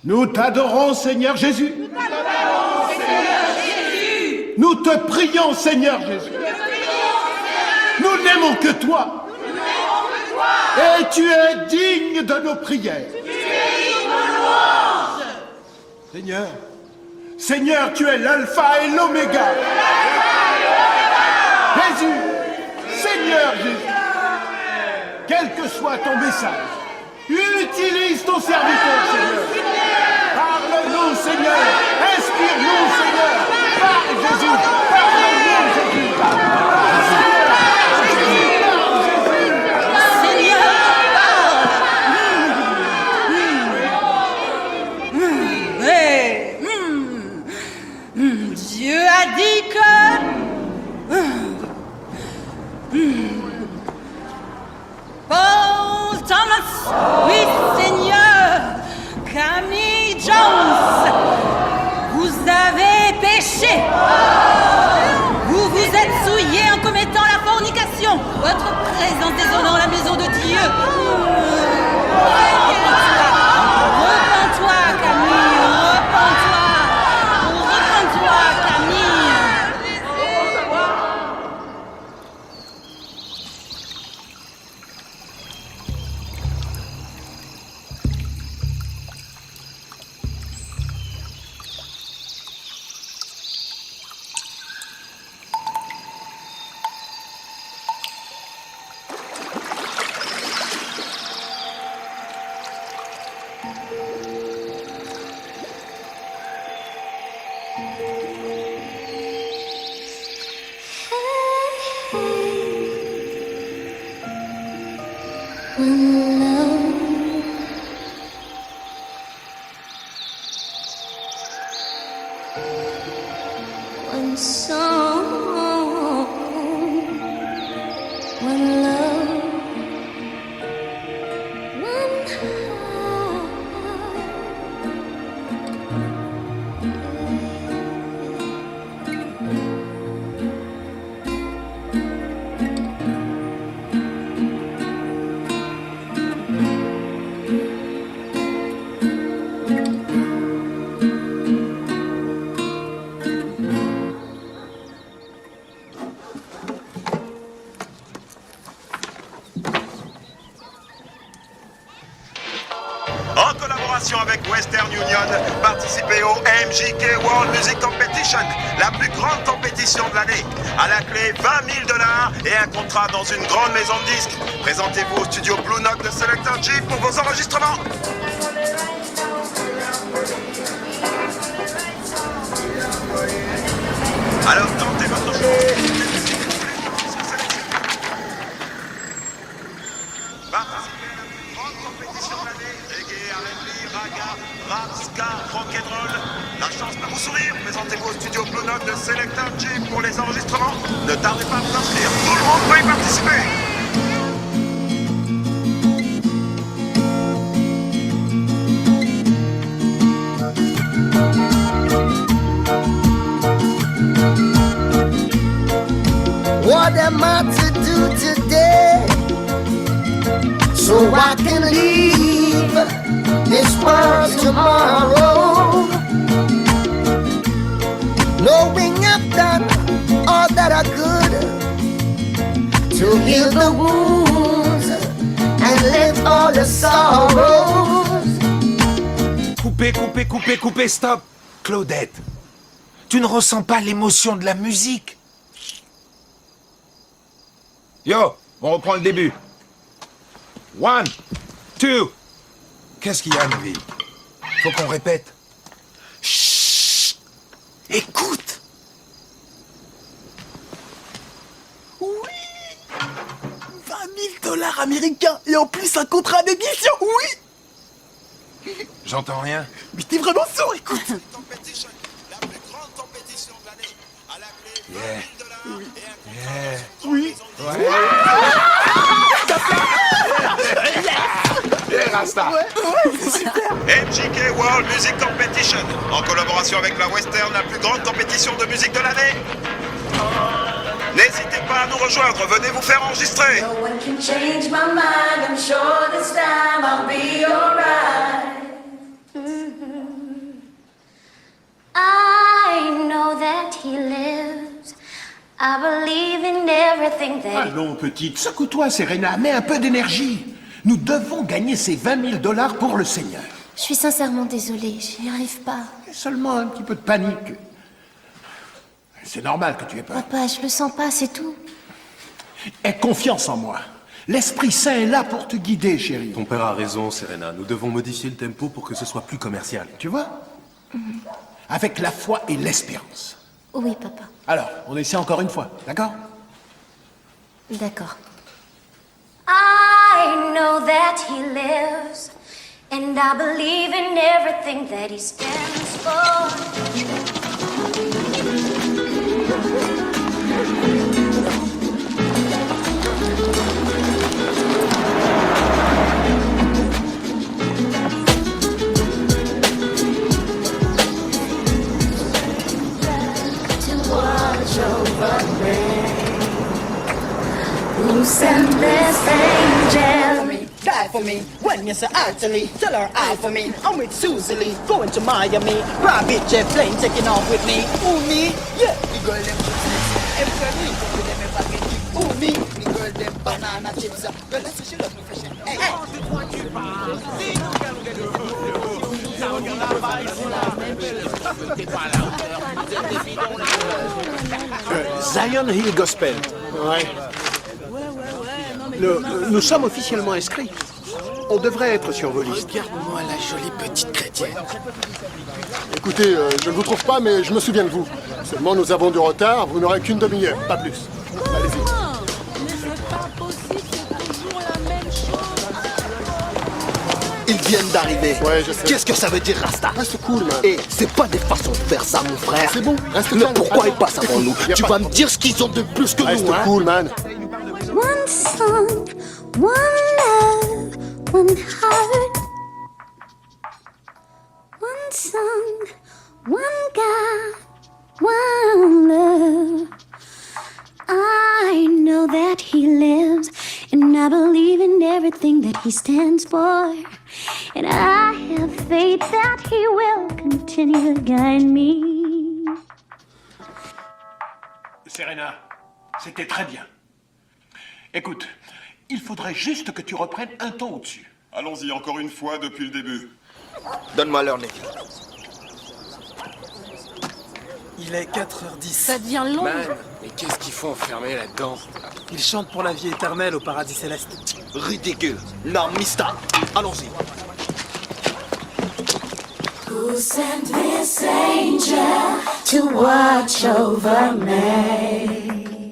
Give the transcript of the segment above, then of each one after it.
Nous t'adorons, Seigneur Jésus. Nous te prions, Seigneur Jésus. Nous n'aimons que toi. Et tu es digne de nos prières. Seigneur, Seigneur, tu es l'alpha et l'oméga. Jésus, Seigneur Jésus, quel que soit ton message, utilise ton serviteur, Seigneur. Parle-nous, Seigneur. Inspire-nous, Seigneur. Parle, Jésus. Parle-nous, Jésus. Dieu a dit que... Paul Thomas, oui Seigneur, Camille Jones, vous avez péché. Vous vous êtes souillés en commettant la fornication. Votre présence déshonore la maison de Dieu. Repends-toi, Camille, repends-toi. Repends-toi, Camille. One song, one love, one heart. En collaboration avec Western Union, participez au MJK World Music Competition, la plus grande compétition de l'année. À la clé, 20 000 $ et un contrat dans une grande maison de disques. Présentez-vous au studio Blue Note de Selector J pour vos enregistrements. Alors, tentez votre chance. Participez à la plus grande compétition de l'année. Reggae, R&B, raga, rap, ska, rock'n'roll. La chance peut vous sourire. Présentez-vous au studio Blue Note de Selector J pour les enregistrements. Ne tardez pas à vous inscrire. Tout le monde peut y participer. What am I to do today so I can leave this world tomorrow? Knowing I've done all that I could to heal the wounds and lift all the sorrows. Coupez, stop! Claudette, tu ne ressens pas l'émotion de la musique? Yo, on reprend le début. 1, 2. Qu'est-ce qu'il y a, Novi? Faut qu'on répète. Chut! Écoute! Oui, 20 000 $ américains et en plus un contrat d'édition, oui. J'entends rien. Mais t'es vraiment sourd, écoute. Competition, la plus grande compétition de l'année. À la clé, 20 Yeah. 000 $ et un contrat Yeah. dans une Oui. grande maison de Eh, Rasta! Ouais, c'est super. MJK World Music Competition, en collaboration avec la Western, la plus grande compétition de musique de l'année. N'hésitez pas à nous rejoindre, venez vous faire enregistrer. No one can change my mind. I'm sure this time I'll be alright. I know that he lives. I believe in everything that Allons, petite, secoue-toi, Serena, mets un peu d'énergie. Nous devons gagner ces 20 000 $ pour le Seigneur. Je suis sincèrement désolée, je n'y arrive pas. Et seulement un petit peu de panique. C'est normal que tu aies peur. Papa, je le sens pas, c'est tout. Aie confiance en moi. L'Esprit Saint est là pour te guider, chérie. Ton père a raison, Serena. Nous devons modifier le tempo pour que ce soit plus commercial. Tu vois? Avec la foi et l'espérance. Oui, papa. Alors, on essaie encore une fois, d'accord? D'accord. I know that he lives, and I believe in everything that he stands for. Who sent this angel? Die for me, when you say Italy, tell her I for me. I'm with Susie Lee, going to Miami. Private jet plane taking off with me. Ooh me, yeah, the girl them every girl me, with them ever get me. Ooh me, the girl them banana chips. Girl, let's say she love me fresh. Hey, Zion Hill Gospel. Ouais. Nous sommes officiellement inscrits. On devrait être sur vos listes. regarde-moi la jolie petite chrétienne. Écoutez, je ne vous trouve pas, mais je me souviens de vous. Seulement, nous avons du retard, vous n'aurez qu'une demi-heure, pas plus. Allez-y. Mais c'est pas possible, c'est toujours la même chose. Ils viennent d'arriver. Ouais, je sais. Qu'est-ce que ça veut dire, Rasta? Reste cool, man. Et c'est pas des façons de faire ça, mon frère. C'est bon, reste Mais calme. pourquoi ils Attends, passent avant nous? y a Tu pas vas de- me dire ce qu'ils ont de plus que Reste nous, hein? cool, man. One song, one love, one heart. One song, one God, one love. I know that he lives, and I believe in everything that he stands for. And I have faith that he will continue to guide me. Serena, c'était très bien. Écoute, il faudrait juste que tu reprennes un ton au-dessus. Allons-y encore une fois depuis le début. Donne-moi leur Neville. Il est 4h10. Ça devient long. Mais qu'est-ce qu'il faut enfermer là-dedans? Ils chantent pour la vie éternelle au paradis céleste. Ridicule. Non, Mista. Allons-y. Who sent this angel to watch over me?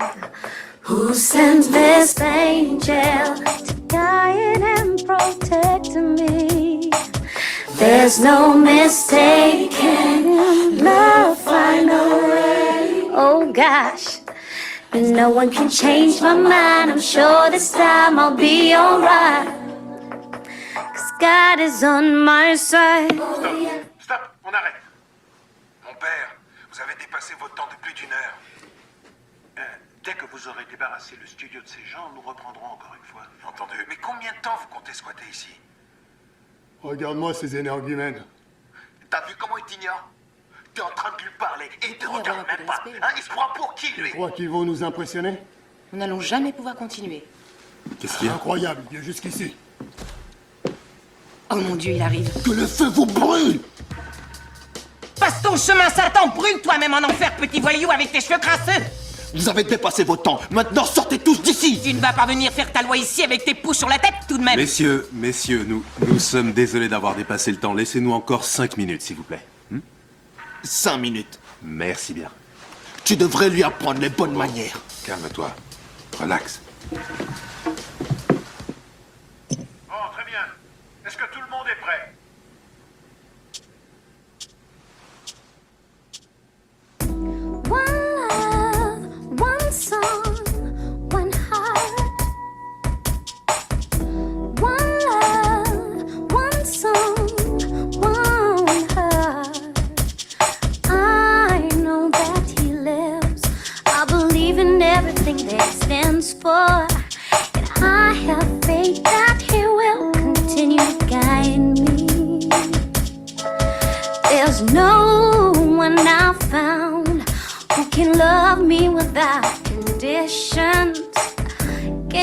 Who sent this angel to guide and protect me? There's no mistaking love find a way. Oh gosh, and no one can change my mind. I'm sure this time I'll be alright. 'Cause God is on my side. Stop, on arrête. Mon père, vous avez dépassé votre temps de plus d'1 heure. Dès que vous aurez débarrassé le studio de ces gens, nous reprendrons encore une fois. Entendu. Mais combien de temps vous comptez squatter ici? Regarde-moi ces énergumènes. T'as vu comment il t'ignore? T'es en train de lui parler et il te regarde même pas. Hein, il se prend pour qui, lui? Tu crois qu'ils vont nous impressionner? Nous n'allons jamais pouvoir continuer. Qu'est-ce qu'il y a? Incroyable, il vient jusqu'ici. Oh mon Dieu, il arrive. Que le feu vous brûle! Passe ton chemin, Satan, brûle toi-même en enfer, petit voyou, avec tes cheveux crasseux. Vous avez dépassé votre temps. Maintenant, sortez tous d'ici! Tu ne vas pas venir faire ta loi ici avec tes pouces sur la tête, tout de même. Messieurs, nous sommes désolés d'avoir dépassé le temps. Laissez-nous encore 5 minutes, s'il vous plaît. 5 minutes. Merci bien. Tu devrais lui apprendre les bonnes manières. Calme-toi. Relax. Bon, très bien. Est-ce que tout le monde est prêt? One love, one song, one heart. One love, one song, one heart. I know that he lives. I believe in everything that he stands for. And I have faith that he will continue to guide me. There's no one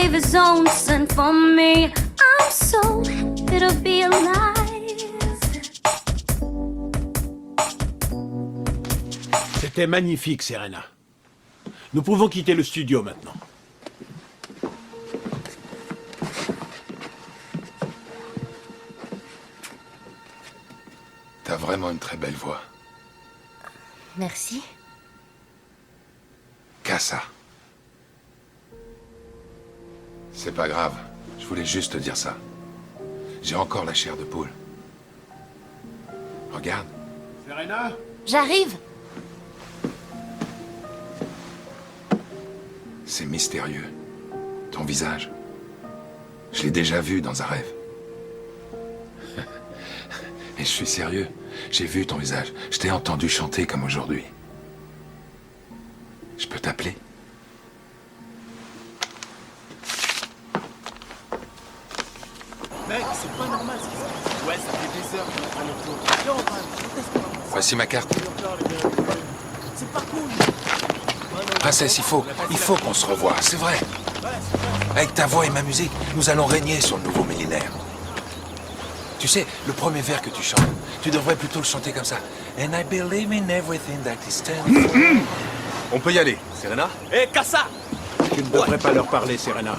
gave his own son for me. I'm so happy to be alive. C'était magnifique, Serena. Nous pouvons quitter le studio maintenant. T'as vraiment une très belle voix. Merci. Casa. C'est pas grave. Je voulais juste te dire ça. J'ai encore la chair de poule. Regarde. Serena? J'arrive. C'est mystérieux. Ton visage. Je l'ai déjà vu dans un rêve. Et je suis sérieux. J'ai vu ton visage. Je t'ai entendu chanter comme aujourd'hui. Je peux t'appeler? Mec, c'est pas normal ce qui se passe. Ouais, ça fait des heures qu'on attend le tour. Viens, on va. Voici ma carte. C'est pas cool. Princesse, il faut qu'on se revoie, c'est vrai. Avec ta voix et ma musique, nous allons régner sur le nouveau millénaire. Tu sais, le premier vers que tu chantes, tu devrais plutôt le chanter comme ça. And I believe in everything that is standing for. On peut y aller, Serena? Hé, Casa! Tu ne devrais pas leur parler, Serena.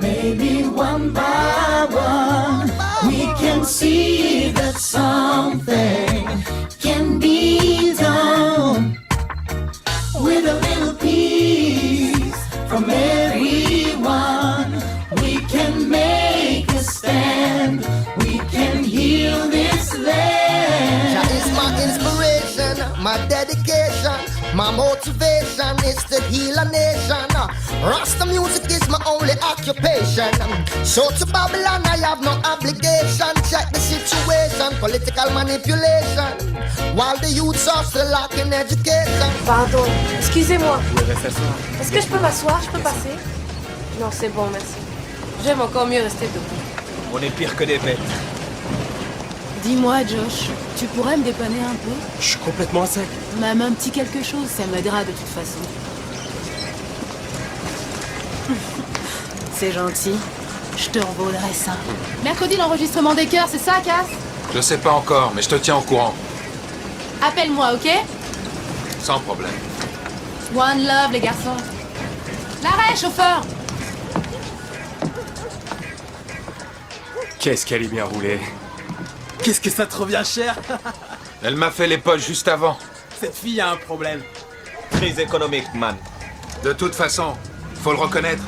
Maybe one by one, we can see that something can be done with a little peace from everyone. We can make a stand. We can heal this land. Jah is my inspiration, my dedication, my motivation is to heal a nation. Rasta music is my only occupation. So to Babylon I have no obligation. Check the situation, political manipulation, while the youths are still lacking education. Pardon, excusez-moi. Est-ce que je peux m'asseoir? Je peux passer? Non, c'est bon, merci. J'aime encore mieux rester debout. On est pire que des bêtes. Dis-moi, Josh, tu pourrais me dépanner un peu? Je suis complètement sec. Même un petit quelque chose, ça m'aidera de toute façon. C'est gentil. Je te revaudrai ça. Mercredi, l'enregistrement des chœurs, c'est ça, Cass? Je sais pas encore, mais je te tiens au courant. Appelle-moi, ok? Sans problème. One love, les garçons. L'arrêt, chauffeur! Qu'est-ce qu'elle est bien roulée. Qu'est-ce que ça te revient cher? Elle m'a fait les poches juste avant. Cette fille a un problème. Crise économique, man. De toute façon, faut le reconnaître,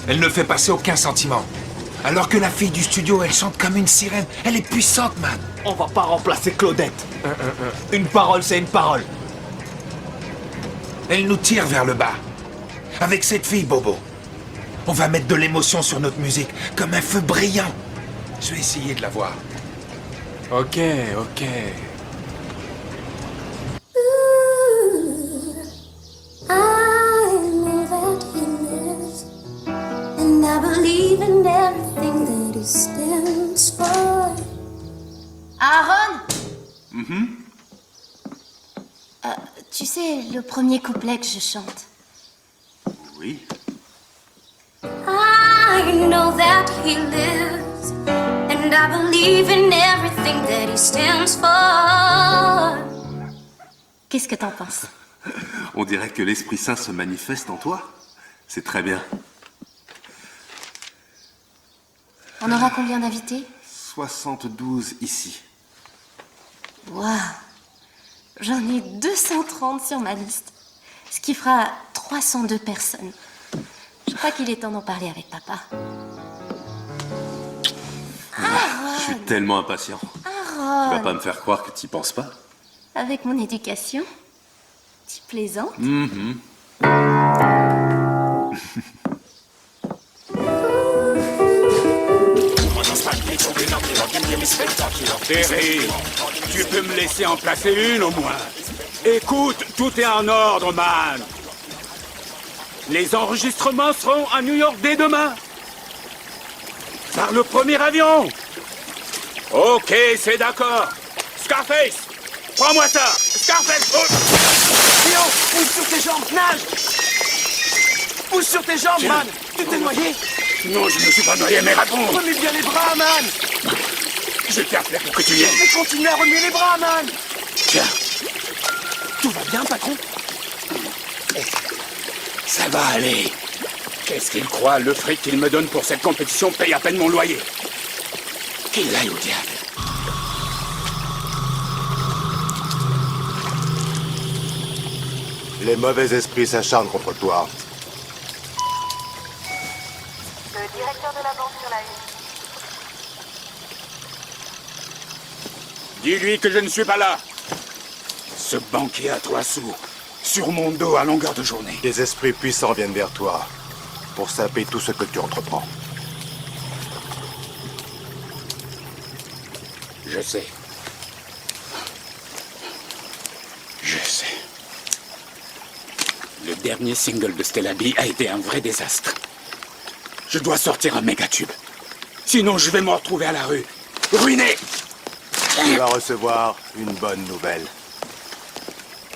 elle ne fait passer aucun sentiment. Alors que la fille du studio, elle chante comme une sirène. Elle est puissante, man. On va pas remplacer Claudette. Une parole, c'est une parole. Elle nous tire vers le bas. Avec cette fille, Bobo, on va mettre de l'émotion sur notre musique, comme un feu brillant. Je vais essayer de la voir. Ok, ok. I know that he lives, and I believe in everything that he stands for. Aaron, Tu sais, le premier couplet que je chante. Oui. I know that he lives, and I believe in everything that he stands for. Qu'est-ce que t'en penses? On dirait que l'Esprit Saint se manifeste en toi. C'est très bien. On aura combien d'invités? 72 ici. Waouh! J'en ai 230 sur ma liste, ce qui fera 302 personnes. Je crois qu'il est temps d'en parler avec papa. Je suis tellement impatient. Tu vas pas me faire croire que tu y penses pas? Avec mon éducation, tu plaisantes? Terry, tu peux me laisser en placer une au moins. Écoute, tout est en ordre, man. Les enregistrements seront à New York dès demain. Par le premier avion. Ok, c'est d'accord. Scarface, prends-moi ça. Scarface. Oh. donc nage! Pousse sur tes jambes, man! Tu t'es noyé? Non, je ne suis pas noyé, mais réponds! Remue bien les bras, man! Je t'ai appelé pour que tu viennes. Mais continue à remuer les bras, man! Tiens, Tout va bien, patron? ça va aller. Qu'est-ce qu'il croit? Le fric qu'il me donne pour cette compétition paye à peine mon loyer. Qu'il aille au diable. Les mauvais esprits s'acharnent contre toi. Le directeur de la banque sur la une. Dis-lui que je ne suis pas là. Ce banquier à 3 sous, sur mon dos à longueur de journée. Des esprits puissants viennent vers toi pour saper tout ce que tu entreprends. Je sais. Je sais. Le dernier single de Stella B a été un vrai désastre. Je dois sortir un méga-tube. Sinon, je vais me retrouver à la rue. Ruiné! Tu vas recevoir une bonne nouvelle.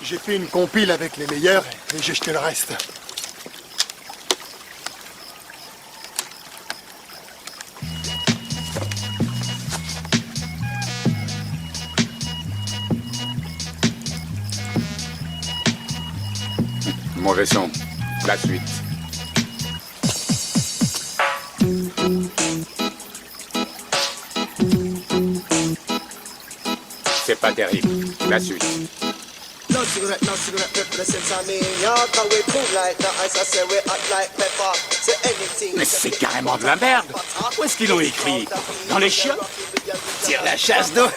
J'ai fait une compile avec les meilleurs et j'ai jeté le reste. Mauvais son. La suite. C'est pas terrible. La suite. No cigarette represents a me. Y'all can we cool like that? As I say, we hot like pepper. Say anything. Mais c'est carrément de la merde. Où est-ce qu'ils l'ont écrit? Dans les chiottes? Tire la chasse d'eau.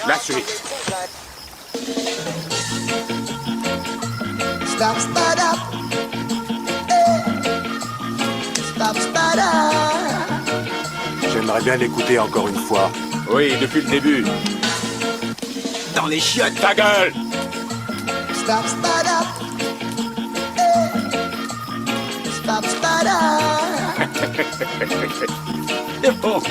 La suite. Stop, start up. Hey. Stop, start up. J'aimerais bien l'écouter encore une fois. Oui, depuis le début. Dans les chiottes, ta gueule! Stop, start up. Hey. Stop, start up. C'est bon.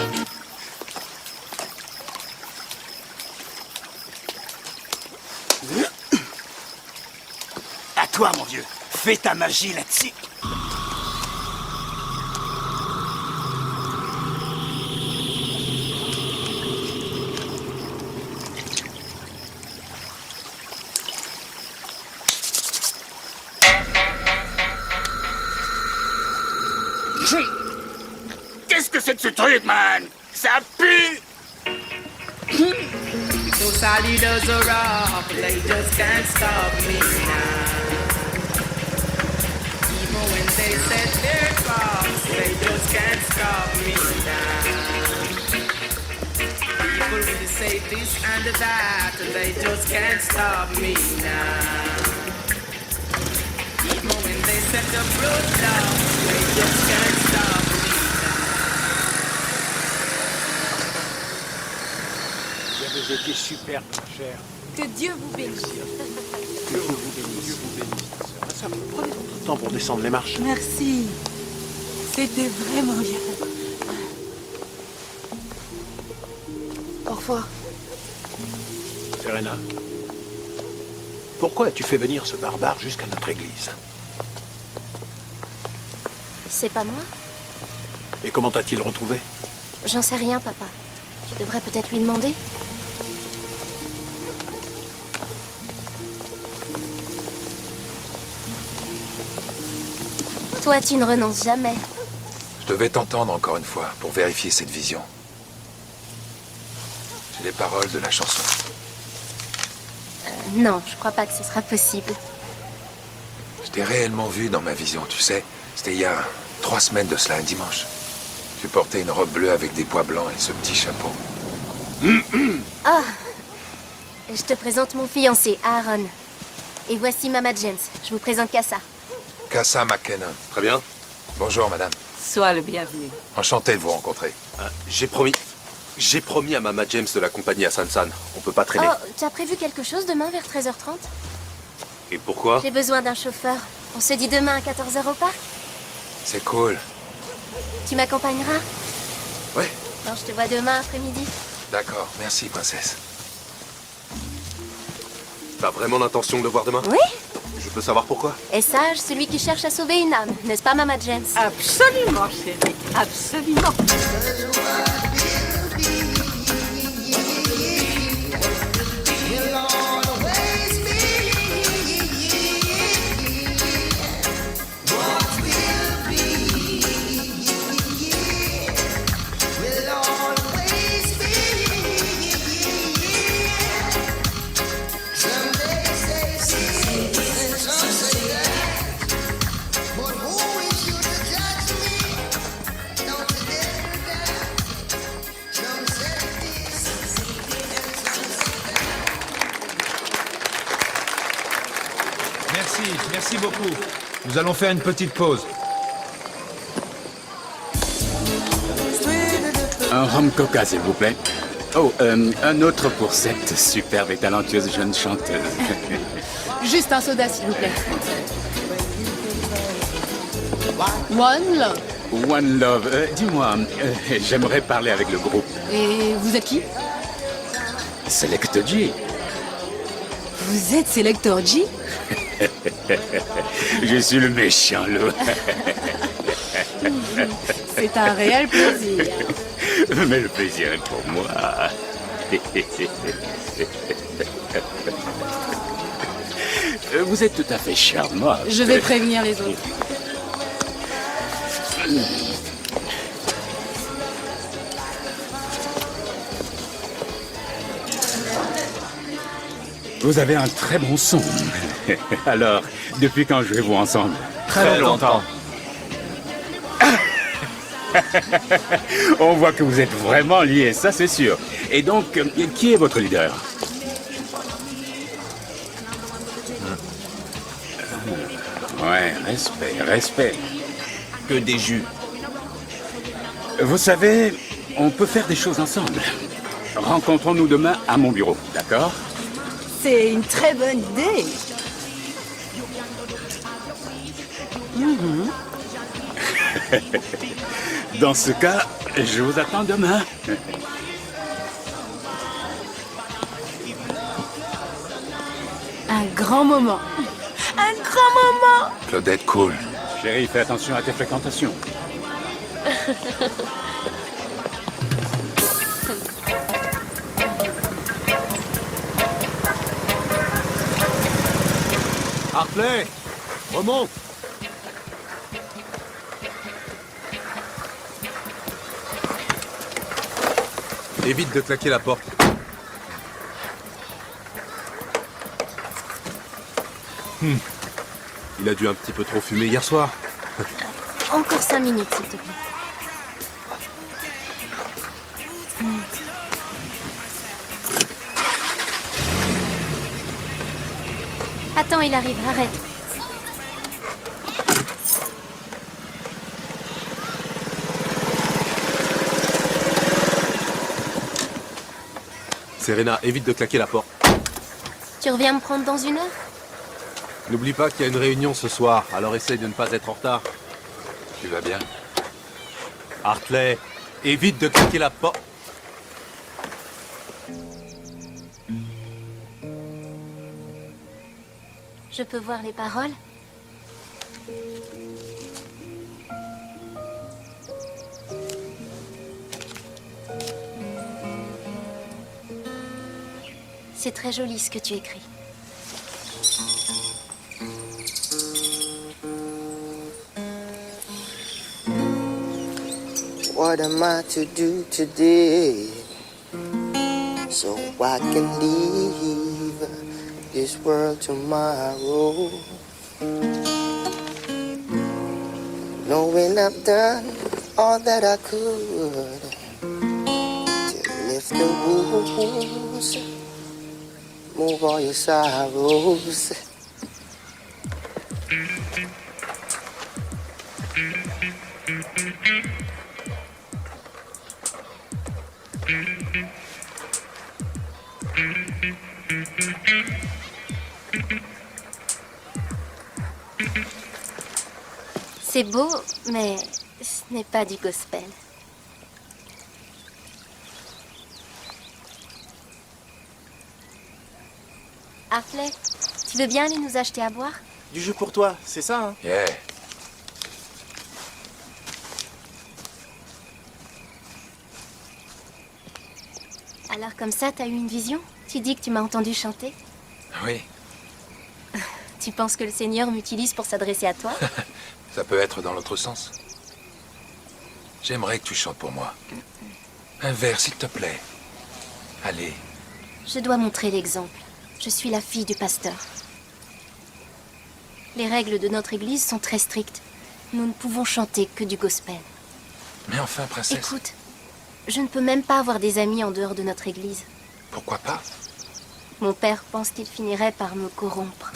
À toi, mon vieux. Fais ta magie là-dessus. Qu'est-ce que c'est que ce truc, man? Ça pue! Those leaders are up, they just can't stop me now. Even when they set their traps, they just can't stop me now. People will say this and that, they just can't stop me now. Even when they set the blood down, they just can't stop me. Vous avez été superbe, ma chère. Que Dieu vous bénisse. Dieu vous bénisse. Dieu vous bénisse. Ça, prenez votre temps pour descendre les marches. Merci. C'était vraiment bien. Au revoir. Serena, pourquoi as-tu fait venir ce barbare jusqu'à notre église? C'est pas moi? Et comment t'a-t-il retrouvé? J'en sais rien, papa. Tu devrais peut-être lui demander. Toi, tu ne renonces jamais. Je devais t'entendre encore une fois pour vérifier cette vision. J'ai les paroles de la chanson. Non, je crois pas que ce sera possible. Je t'ai réellement vu dans ma vision, tu sais. C'était il y a 3 semaines de cela, un dimanche. Tu portais une robe bleue avec des pois blancs et ce petit chapeau. Ah! Je te présente mon fiancé, Aaron. Et voici Mama James. Je vous présente Kassa. Kassa McKenna. Très bien. Bonjour, madame. Sois le bienvenu. Enchanté de vous rencontrer. J'ai promis à Mama James de l'accompagner à San-San. On peut pas traîner. Oh, tu as prévu quelque chose demain vers 13h30? Et pourquoi? J'ai besoin d'un chauffeur. On se dit demain à 14h au parc? C'est cool. Tu m'accompagneras? Oui. Non, je te vois demain après-midi. D'accord, merci, princesse. T'as vraiment l'intention de le voir demain? Oui. Je peux savoir pourquoi? Et sage, celui qui cherche à sauver une âme, n'est-ce pas, Mama James? Absolument, chérie. Absolument. Merci beaucoup. Nous allons faire une petite pause. Un rhum coca, s'il vous plaît. Oh, un autre pour cette superbe et talentueuse jeune chanteuse. Juste un soda, s'il vous plaît. One Love. One Love. Dis-moi, j'aimerais parler avec le groupe. Et vous êtes qui? Select G. Vous êtes Selector G? Je suis le méchant loup. C'est un réel plaisir. Mais le plaisir est pour moi. Vous êtes tout à fait charmant. Je vais prévenir les autres. Vous avez un très bon son. Alors, depuis quand jouez-vous ensemble? Très longtemps. On voit que vous êtes vraiment liés, ça c'est sûr. Et donc, qui est votre leader? Ouais, respect. Que des jus. Vous savez, on peut faire des choses ensemble. Rencontrons-nous demain à mon bureau, d'accord? C'est une très bonne idée. Dans ce cas, je vous attends demain. Un grand moment. Un grand moment. Claudette, cool. Chérie, fais attention à tes fréquentations. Hartley, remonte. Évite de claquer la porte. Il a dû un petit peu trop fumer hier soir. Encore 5 minutes, s'il te plaît. Attends, il arrive, arrête. Serena, évite de claquer la porte. Tu reviens me prendre dans 1 heure? N'oublie pas qu'il y a une réunion ce soir, alors essaye de ne pas être en retard. Tu vas bien? Hartley, évite de claquer la porte. Je peux voir les paroles? C'est très joli ce que tu écris. What am I to do today so I can leave this world tomorrow? Knowing I've done all that I could to lift the wounds, move all your sorrows. C'est beau, mais ce n'est pas du gospel. Hartley, tu veux bien aller nous acheter à boire? Du jus pour toi, c'est ça, hein? Yeah. Alors comme ça, t'as eu une vision? Tu dis que tu m'as entendu chanter? Oui, Tu penses que le Seigneur m'utilise pour s'adresser à toi? ça peut être dans l'autre sens. J'aimerais que tu chantes pour moi. Un vers, s'il te plaît. Allez. Je dois montrer l'exemple. Je suis la fille du pasteur. Les règles de notre église sont très strictes. Nous ne pouvons chanter que du gospel. Mais enfin, princesse. Écoute, je ne peux même pas avoir des amis en dehors de notre église. Pourquoi pas? Mon père pense qu'il finirait par me corrompre.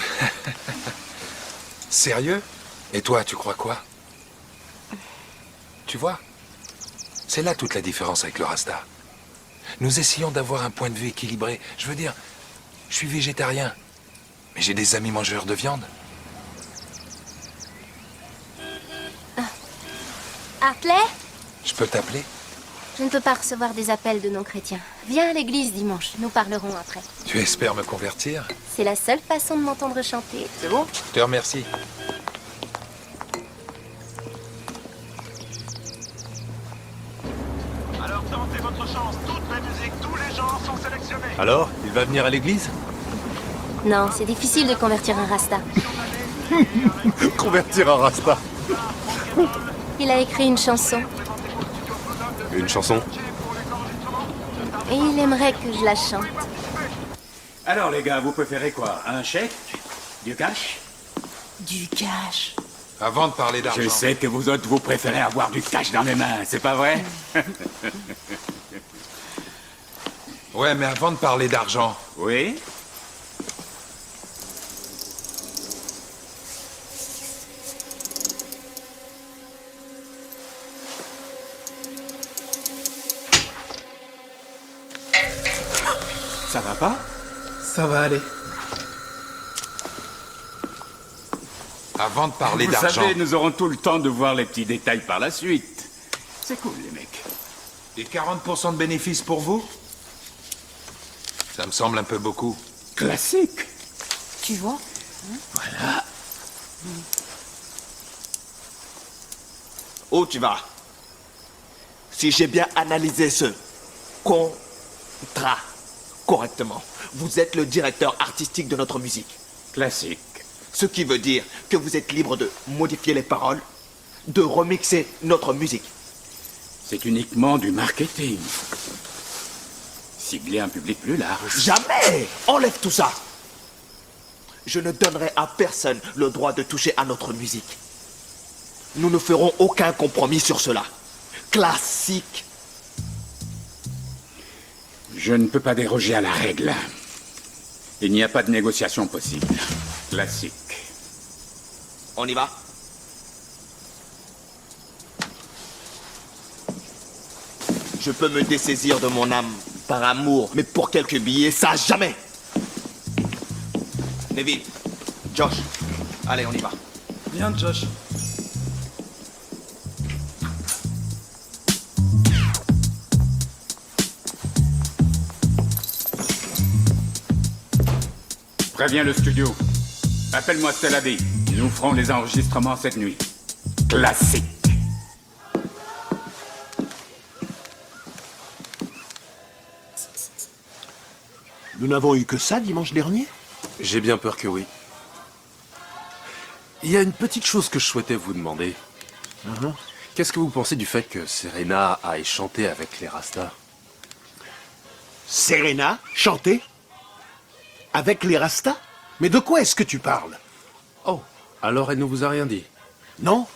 Sérieux? Et toi, tu crois quoi? Tu vois? C'est là toute la différence avec le Rasta. Nous essayons d'avoir un point de vue équilibré. Je veux dire, je suis végétarien, mais j'ai des amis mangeurs de viande. Hartley? Je peux t'appeler? Je ne peux pas recevoir des appels de non-chrétiens. Viens à l'église dimanche, nous parlerons après. Tu espères me convertir? C'est la seule façon de m'entendre chanter. C'est bon? Je te remercie. Alors tentez votre chance, toutes les musiques, tous les genres sont sélectionnés. Alors, il va venir à l'église? Non, c'est difficile de convertir un rasta. Convertir un Rasta. Il a écrit une chanson Une chanson? et il aimerait que je la chante. Alors les gars, vous préférez quoi? Un chèque? Du cash? Du cash. Avant de parler d'argent... Je sais que vous autres, vous préférez avoir du cash dans les mains, c'est pas vrai? Ouais, mais avant de parler d'argent... Oui? Ça va pas? Ça va aller. Avant de parler Vous d'argent... savez, nous aurons tout le temps de voir les petits détails par la suite. C'est cool, les mecs. Et 40% de bénéfices pour vous? Ça me semble un peu beaucoup. Classique. Tu vois? Voilà. Où tu vas? Si j'ai bien analysé ce contrat correctement, vous êtes le directeur artistique de notre musique. Classique. Ce qui veut dire que vous êtes libre de modifier les paroles, de remixer notre musique. C'est uniquement du marketing. Cibler un public plus large. Jamais! Enlève tout ça! Je ne donnerai à personne le droit de toucher à notre musique. Nous ne ferons aucun compromis sur cela. Classique. Je ne peux pas déroger à la règle. Il n'y a pas de négociation possible. Classique. On y va? Je peux me dessaisir de mon âme par amour, mais pour quelques billets, ça jamais! Neville, Josh, allez, on y va. Viens, Josh. Préviens le studio. Appelle-moi Stella B. Nous ferons les enregistrements cette nuit. Classique. Nous n'avons eu que ça dimanche dernier? J'ai bien peur que oui. Il y a une petite chose que je souhaitais vous demander. Qu'est-ce que vous pensez du fait que Serena aille chanter avec les Rastas? Serena, chanter? Avec les Rastas? Mais de quoi est-ce que tu parles? Oh, alors elle ne vous a rien dit? Non?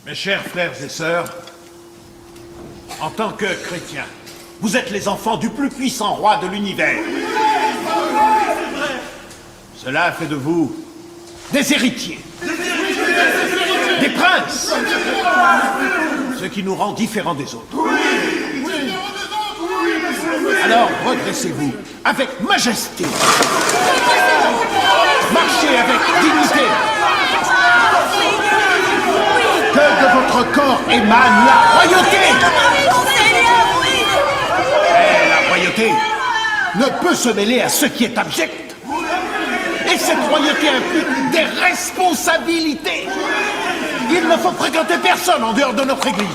Mes chers frères et sœurs, en tant que chrétiens, vous êtes les enfants du plus puissant roi de l'univers. Cela fait de vous des héritiers, des princes, ce qui nous rend différents des autres. Alors redressez-vous avec majesté. Marchez avec émane la royauté. Et la royauté ne peut se mêler à ce qui est abject. Et cette royauté implique des responsabilités. Il ne faut fréquenter personne en dehors de notre église.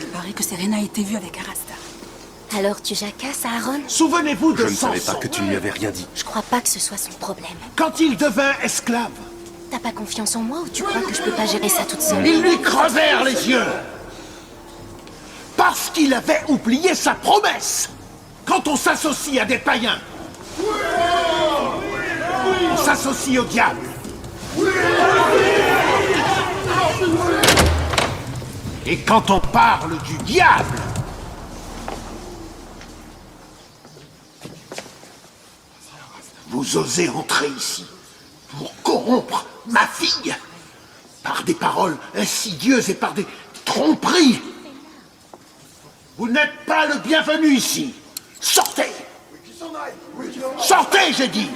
Il paraît que Serena a été vue avec Arasta. Alors tu jacasses, Aaron? Souvenez-vous de Je ne savais Samson. pas que tu ne lui avais rien dit. Je crois pas que ce soit son problème. Quand il devint esclave, T'as pas confiance en moi ou tu crois que je peux pas gérer ça toute seule? ils lui crevèrent les yeux. Parce qu'il avait oublié sa promesse. Quand on s'associe à des païens, on s'associe au diable. Et quand on parle du diable, vous osez entrer ici pour corrompre ma fille par des paroles insidieuses et par des tromperies. Vous n'êtes pas le bienvenu ici. Sortez! Sortez, j'ai dit!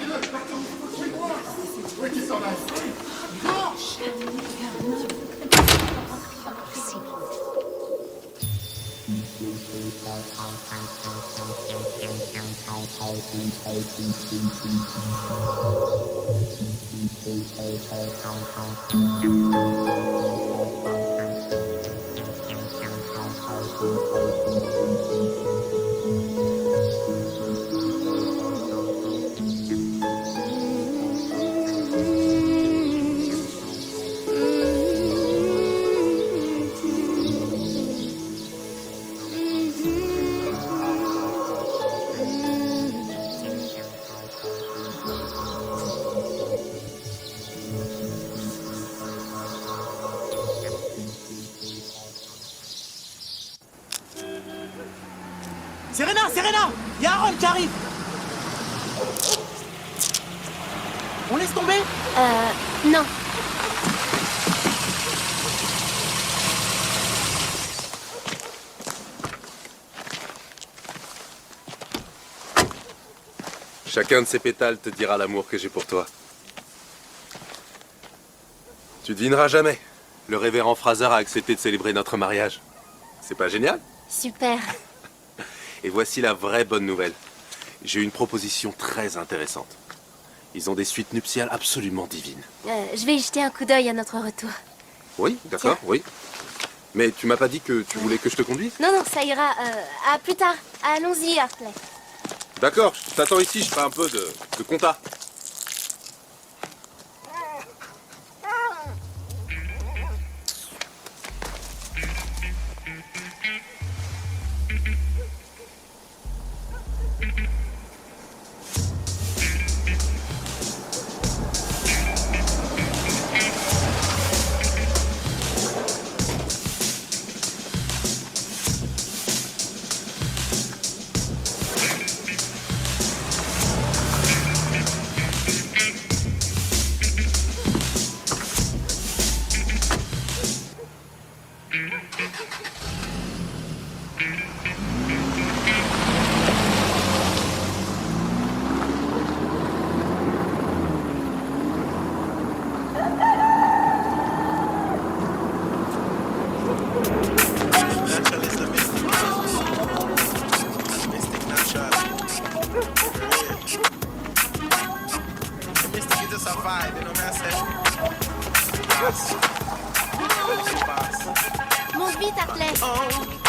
Serena, il y a Aaron qui arrive. On laisse tomber? Non. Chacun de ces pétales te dira l'amour que j'ai pour toi. Tu devineras jamais. Le révérend Fraser a accepté de célébrer notre mariage. C'est pas génial? Super. Et voici la vraie bonne nouvelle. J'ai une proposition très intéressante. Ils ont des suites nuptiales absolument divines. Je vais y jeter un coup d'œil à notre retour. Oui, d'accord, oui. Mais tu m'as pas dit que tu voulais que je te conduise? Non, ça ira. À plus tard. Allons-y, Hartley. D'accord, je t'attends ici, je ferai un peu de compta. Monte vite, Hartley.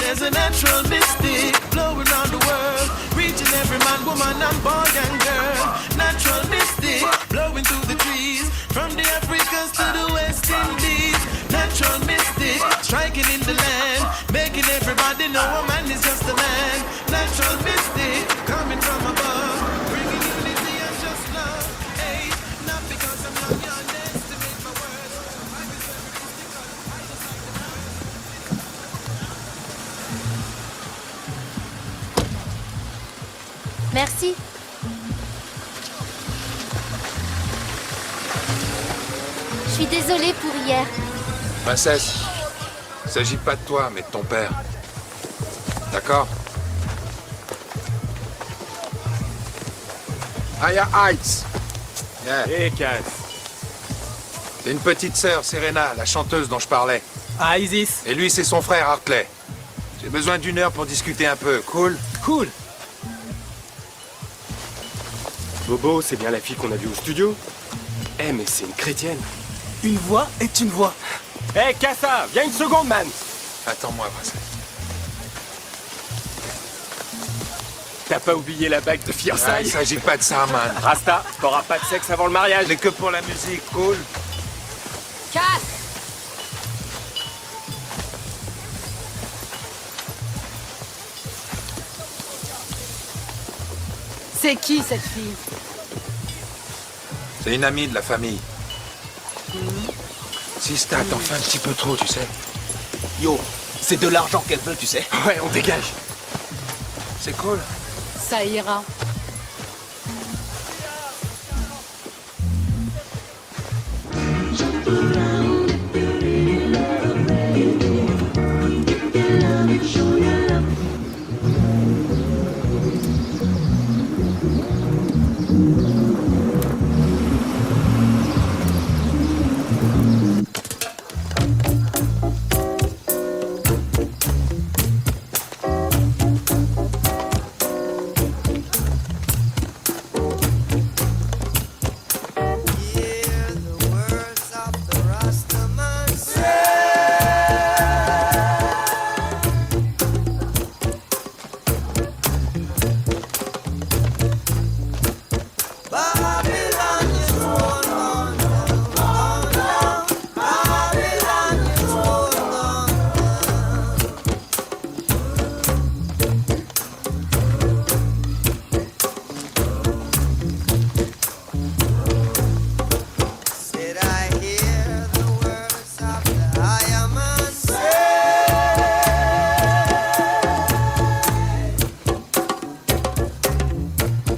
There's a natural mystic flowing around the world, reaching every man, woman, and boy and girl. Natural mystic blowing through the trees, from the Africans to the West Indies. Natural mystic striking in the land, making everybody know a man is just a man. Natural mystic coming from above, bringing unity and just love. Hey, not because I'm young, you underestimate my words. Merci. Je suis désolée pour hier. Princesse, il s'agit pas de toi, mais de ton père. D'accord? Aya Heights. Yeah. Et Cass. C'est une petite sœur, Serena, la chanteuse dont je parlais. Ah, Isis. Et lui, c'est son frère, Hartley. J'ai besoin d'1 heure pour discuter un peu. Cool? Cool. Bobo, c'est bien la fille qu'on a vue au studio? Eh, mais c'est une chrétienne. Une voix est une voix. Eh, Kassa, viens 1 seconde, man. Attends-moi, Bracelet. T'as pas oublié la bague de Ah, fiançailles? il s'agit pas de ça, man. Rasta, t'auras pas de sexe avant le mariage. Mais que pour la musique, cool? Casse! C'est qui cette fille? C'est une amie de la famille. Sista, t'en fais un petit peu trop, tu sais. Yo, c'est de l'argent qu'elle veut, tu sais. Ouais, on dégage. C'est cool. Ça ira.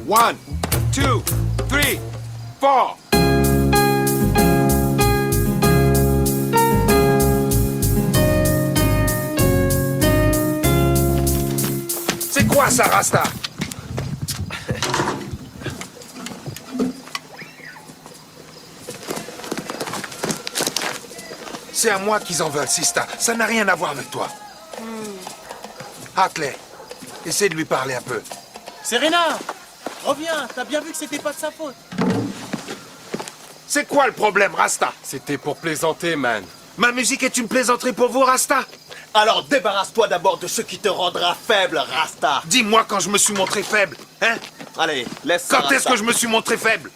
One, two, three, four. C'est quoi ça, Rasta? C'est à moi qu'ils en veulent, Sista. Ça n'a rien à voir avec toi. Hartley, essaie de lui parler un peu. Serena, reviens, t'as bien vu que c'était pas de sa faute. C'est quoi le problème, Rasta? C'était pour plaisanter, man. Ma musique est une plaisanterie pour vous, Rasta? Alors débarrasse-toi d'abord de ce qui te rendra faible, Rasta. Dis-moi quand je me suis montré faible, hein? Allez, laisse ça, Quand est-ce Rasta. que je me suis montré faible?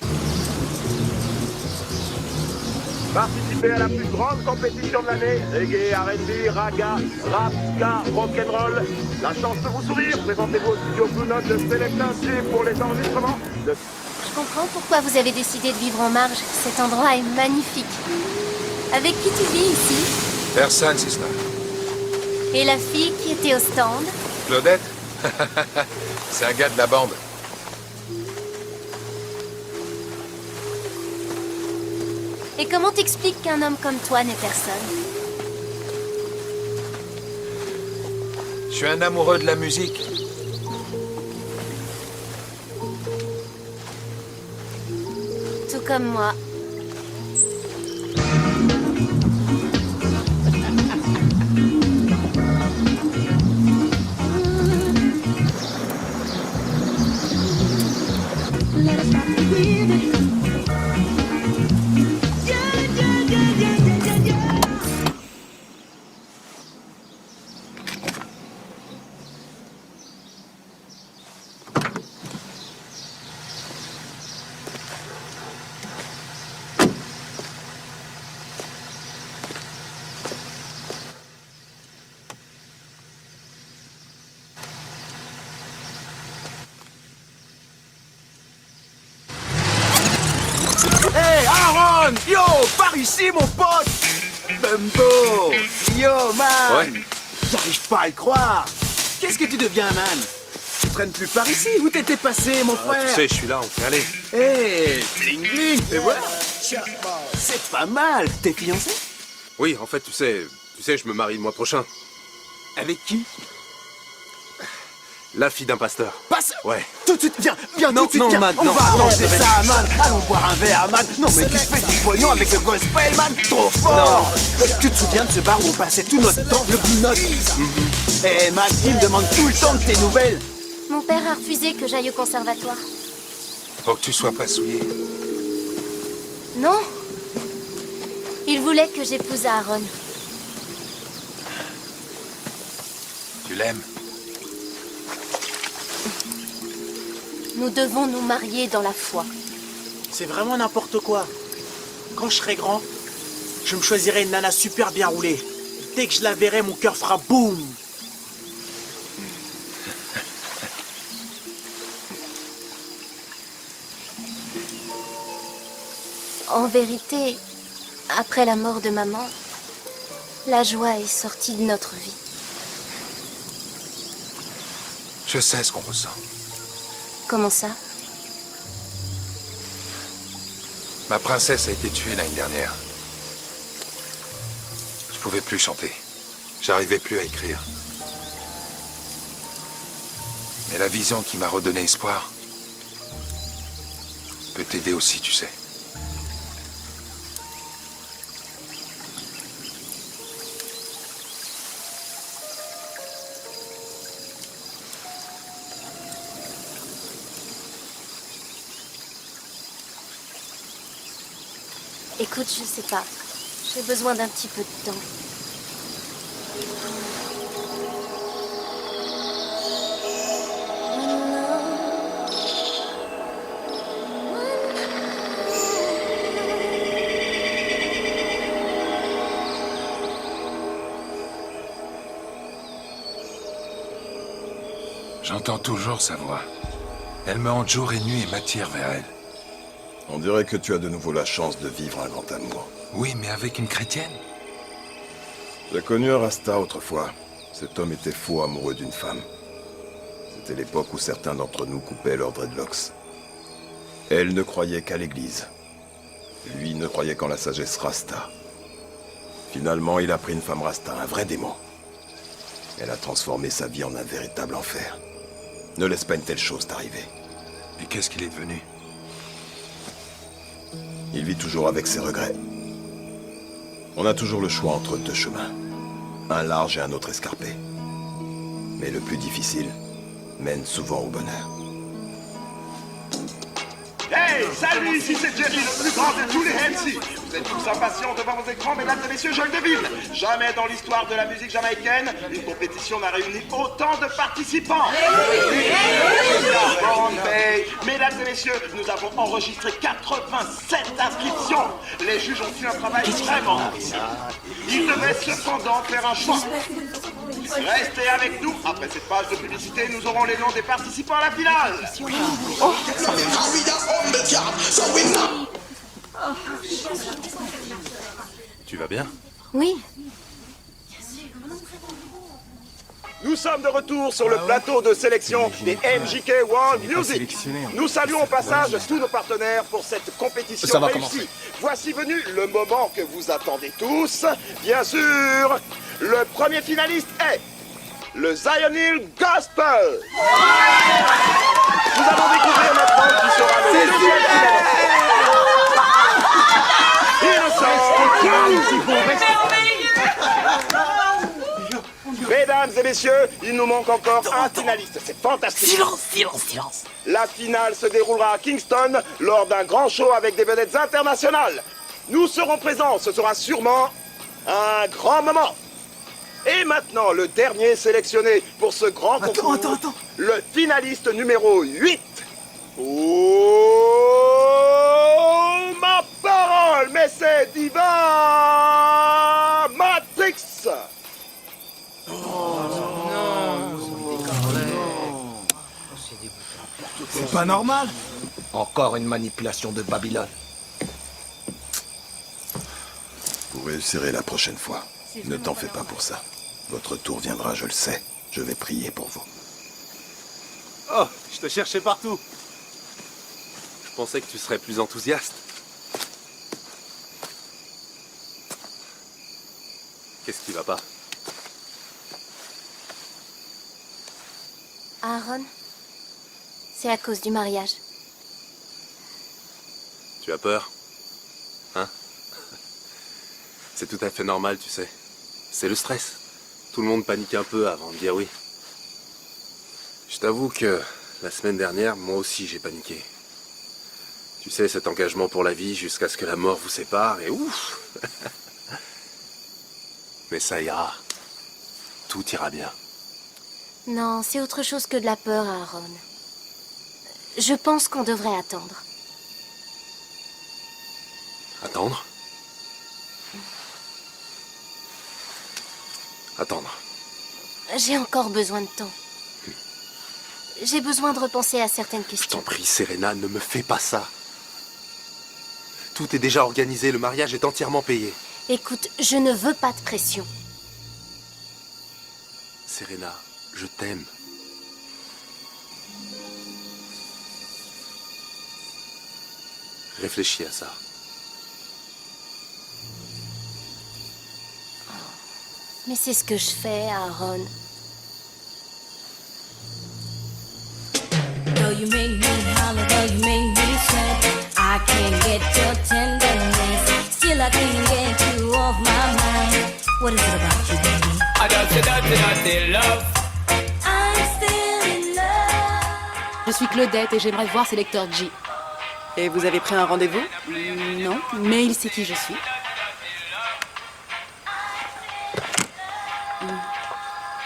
Participez à la plus grande compétition de l'année. Reggae, R&B, raga, rap, ska, rock'n'roll. La chance de vous sourire. Présentez-vous au studio Blue Note de Select Institute pour les enregistrements. Je comprends pourquoi vous avez décidé de vivre en marge. Cet endroit est magnifique. Avec qui tu vis ici? Personne, Sista. Et la fille qui était au stand? Claudette? C'est un gars de la bande. Et comment t'expliques qu'un homme comme toi n'est personne? Je suis un amoureux de la musique. Tout comme moi. Hey, Aaron! Yo, par ici, mon pote! Bumbo! Yo, man! Ouais. J'arrive pas à y croire! Qu'est-ce que tu deviens, man? Tu traînes plus par ici? Où t'étais passé, mon frère? Tu sais, je suis là, on fait aller. Hey, bling bling! Et voilà! C'est pas mal! T'es fiancé? Oui, en fait, tu sais, je me marie le mois prochain. Avec qui? La fille d'un pasteur. Passe. Ouais. Tout de suite, viens Non, tout de suite, non, viens. man, On non, va non, arranger je vais- ça, man. Allons boire un verre, man. Non, mais tu fais du pognon avec le gospel, man. Trop fort. Tu te souviens de ce bar où on passait tout notre temps, le Blue Note? Eh, man, il me demande tout le temps de tes nouvelles. Mon père a refusé que j'aille au conservatoire. Pour que tu sois pas souillé. Non. Il voulait que j'épouse Aaron. Tu l'aimes? Nous devons nous marier dans la foi. C'est vraiment n'importe quoi. Quand je serai grand, je me choisirai une nana super bien roulée. Dès que je la verrai, mon cœur fera boum. En vérité, après la mort de maman, la joie est sortie de notre vie. Je sais ce qu'on ressent. Comment ça? Ma princesse a été tuée l'année dernière. Je pouvais plus chanter. J'arrivais plus à écrire. Mais la vision qui m'a redonné espoir peut t'aider aussi, tu sais. Écoute, je sais pas. J'ai besoin d'un petit peu de temps. J'entends toujours sa voix. Elle me hante jour et nuit et m'attire vers elle. On dirait que tu as de nouveau la chance de vivre un grand amour. Oui, mais avec une chrétienne. J'ai connu un Rasta autrefois. Cet homme était fou amoureux d'une femme. C'était l'époque où certains d'entre nous coupaient leurs dreadlocks. Elle ne croyait qu'à l'église. Lui ne croyait qu'en la sagesse Rasta. Finalement, il a pris une femme Rasta, un vrai démon. Elle a transformé sa vie en un véritable enfer. Ne laisse pas une telle chose t'arriver. Et qu'est-ce qu'il est devenu? Il vit toujours avec ses regrets. On a toujours le choix entre deux chemins. Un large et un autre escarpé. Mais le plus difficile mène souvent au bonheur. Hey, salut, ici c'est Jerry, le plus grand de tous les MC. Vous êtes tous impatients devant vos écrans, mesdames et messieurs, je le devine. Jamais dans l'histoire de la musique jamaïcaine, une compétition n'a réuni autant de participants. Mesdames et messieurs, nous avons enregistré 87 inscriptions. Les juges ont fait un travail vraiment difficile. Ils devaient cependant faire un choix. Restez avec nous. Après cette page de publicité, nous aurons les noms des participants à la finale. Oh. Tu vas bien? Oui. Nous sommes de retour sur le plateau de sélection des MJK World Music. Nous saluons au passage tous nos partenaires pour cette compétition Ça va réussie. commencer. Voici venu le moment que vous attendez tous. Bien sûr, le premier finaliste est le Zion Hill Gospel. Nous allons découvrir maintenant qui sera le deuxième finaliste. Mesdames et messieurs, il nous manque encore un finaliste. C'est fantastique. Silence. La finale se déroulera à Kingston lors d'un grand show avec des vedettes internationales. Nous serons présents. Ce sera sûrement un grand moment. Et maintenant, le dernier sélectionné pour ce grand concours. Attends. Le finaliste numéro 8. Oh, ma parole, mais c'est Diva Matrix. C'est pas normal. Encore une manipulation de Babylone. Vous réussirez la prochaine fois. Ne t'en fais pas pour ça. Votre tour viendra, je le sais. Je vais prier pour vous. Oh, je te cherchais partout. Je pensais que tu serais plus enthousiaste. Qu'est-ce qui va pas? Aaron, c'est à cause du mariage. Tu as peur? Hein? C'est tout à fait normal, tu sais. C'est le stress. Tout le monde panique un peu avant de dire oui. Je t'avoue que la semaine dernière, moi aussi j'ai paniqué. Tu sais, cet engagement pour la vie jusqu'à ce que la mort vous sépare et ouf. Mais ça ira. Tout ira bien. Non, c'est autre chose que de la peur, Aaron. Je pense qu'on devrait attendre. Attendre? Attendre. J'ai encore besoin de temps. J'ai besoin de repenser à certaines Je questions. t'en prie, Serena, ne me fais pas ça. Tout est déjà organisé, le mariage est entièrement payé. Écoute, je ne veux pas de pression. Serena, je t'aime. Réfléchis à ça. Mais c'est ce que je fais, Aaron. Though you make me holler, though you make me sweat, I can't get your tenderness. Still I can't get you off my mind. What is it about you, baby? I don't love. I'm still in love. Je suis Claudette et j'aimerais voir Sélecteur G. Et vous avez pris un rendez-vous? Non, mais il sait qui je suis.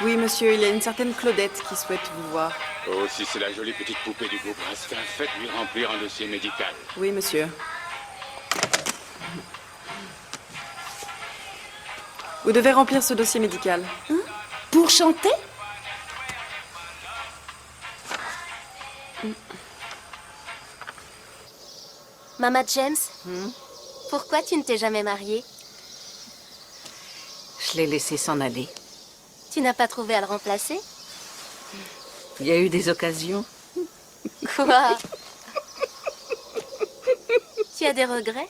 Oui, monsieur, il y a une certaine Claudette qui souhaite vous voir. Oh, si c'est la jolie petite poupée du groupe Rasta, faites-lui remplir un dossier médical. Oui, monsieur. Vous devez remplir ce dossier médical. Pour chanter? Mama James, pourquoi tu ne t'es jamais mariée? Je l'ai laissé s'en aller. Tu n'as pas trouvé à le remplacer? Il y a eu des occasions. Quoi? Tu as des regrets?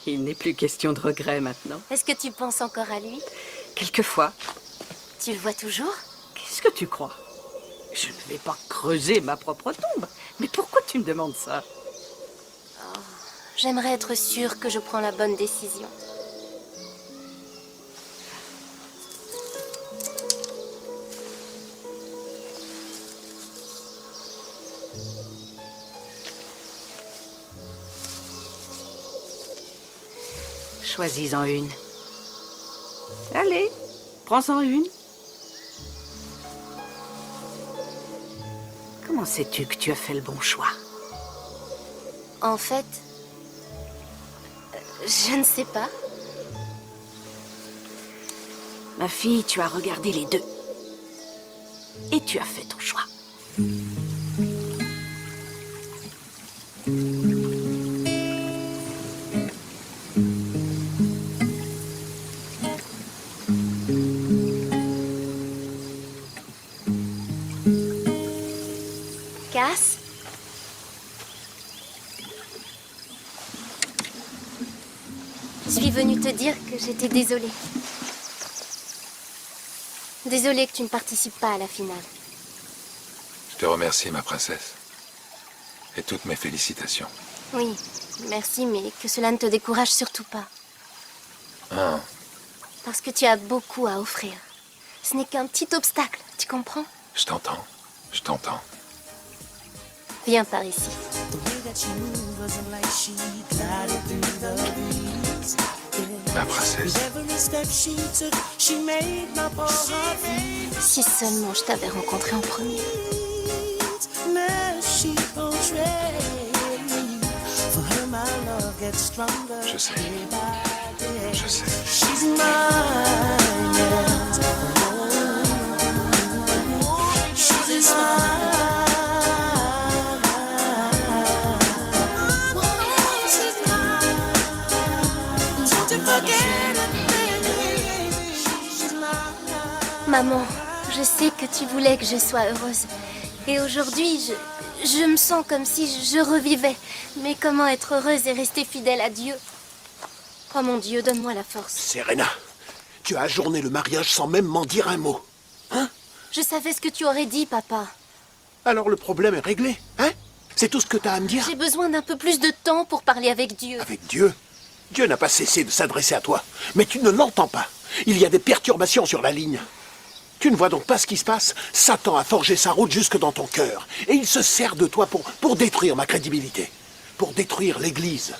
Il n'est plus question de regret maintenant. Est-ce que tu penses encore à lui? Quelquefois. Tu le vois toujours? Qu'est-ce que tu crois? Je ne vais pas creuser ma propre tombe. Mais pourquoi tu me demandes ça? J'aimerais être sûre que je prends la bonne décision. Choisis-en une. Allez, prends-en une. Comment sais-tu que tu as fait le bon choix? En fait, je ne sais pas. Ma fille, tu as regardé les deux. Et tu as fait ton choix. Cass? Je suis venue te dire que j'étais désolée. Désolée que tu ne participes pas à la finale. Je te remercie, ma princesse. Et toutes mes félicitations. Oui, merci, mais que cela ne te décourage surtout pas. Ah, Parce que tu as beaucoup à offrir. Ce n'est qu'un petit obstacle, tu comprends? je t'entends. Je t'entends. Viens par ici. Ma princesse. Si seulement je t'avais rencontré en premier. Je sais. Je sais. Maman, je sais que tu voulais que je sois heureuse. Et aujourd'hui, je me sens comme si je revivais. Mais comment être heureuse et rester fidèle à Dieu? Oh mon Dieu, donne-moi la force. Serena, tu as ajourné le mariage sans même m'en dire un mot. Hein? Je savais ce que tu aurais dit, papa. Alors le problème est réglé, hein? C'est tout ce que t'as à me dire? J'ai besoin d'un peu plus de temps pour parler avec Dieu. Avec Dieu? Dieu n'a pas cessé de s'adresser à toi, mais tu ne l'entends pas. Il y a des perturbations sur la ligne. Tu ne vois donc pas ce qui se passe? Satan a forgé sa route jusque dans ton cœur, et il se sert de toi pour détruire ma crédibilité, pour détruire l'Église.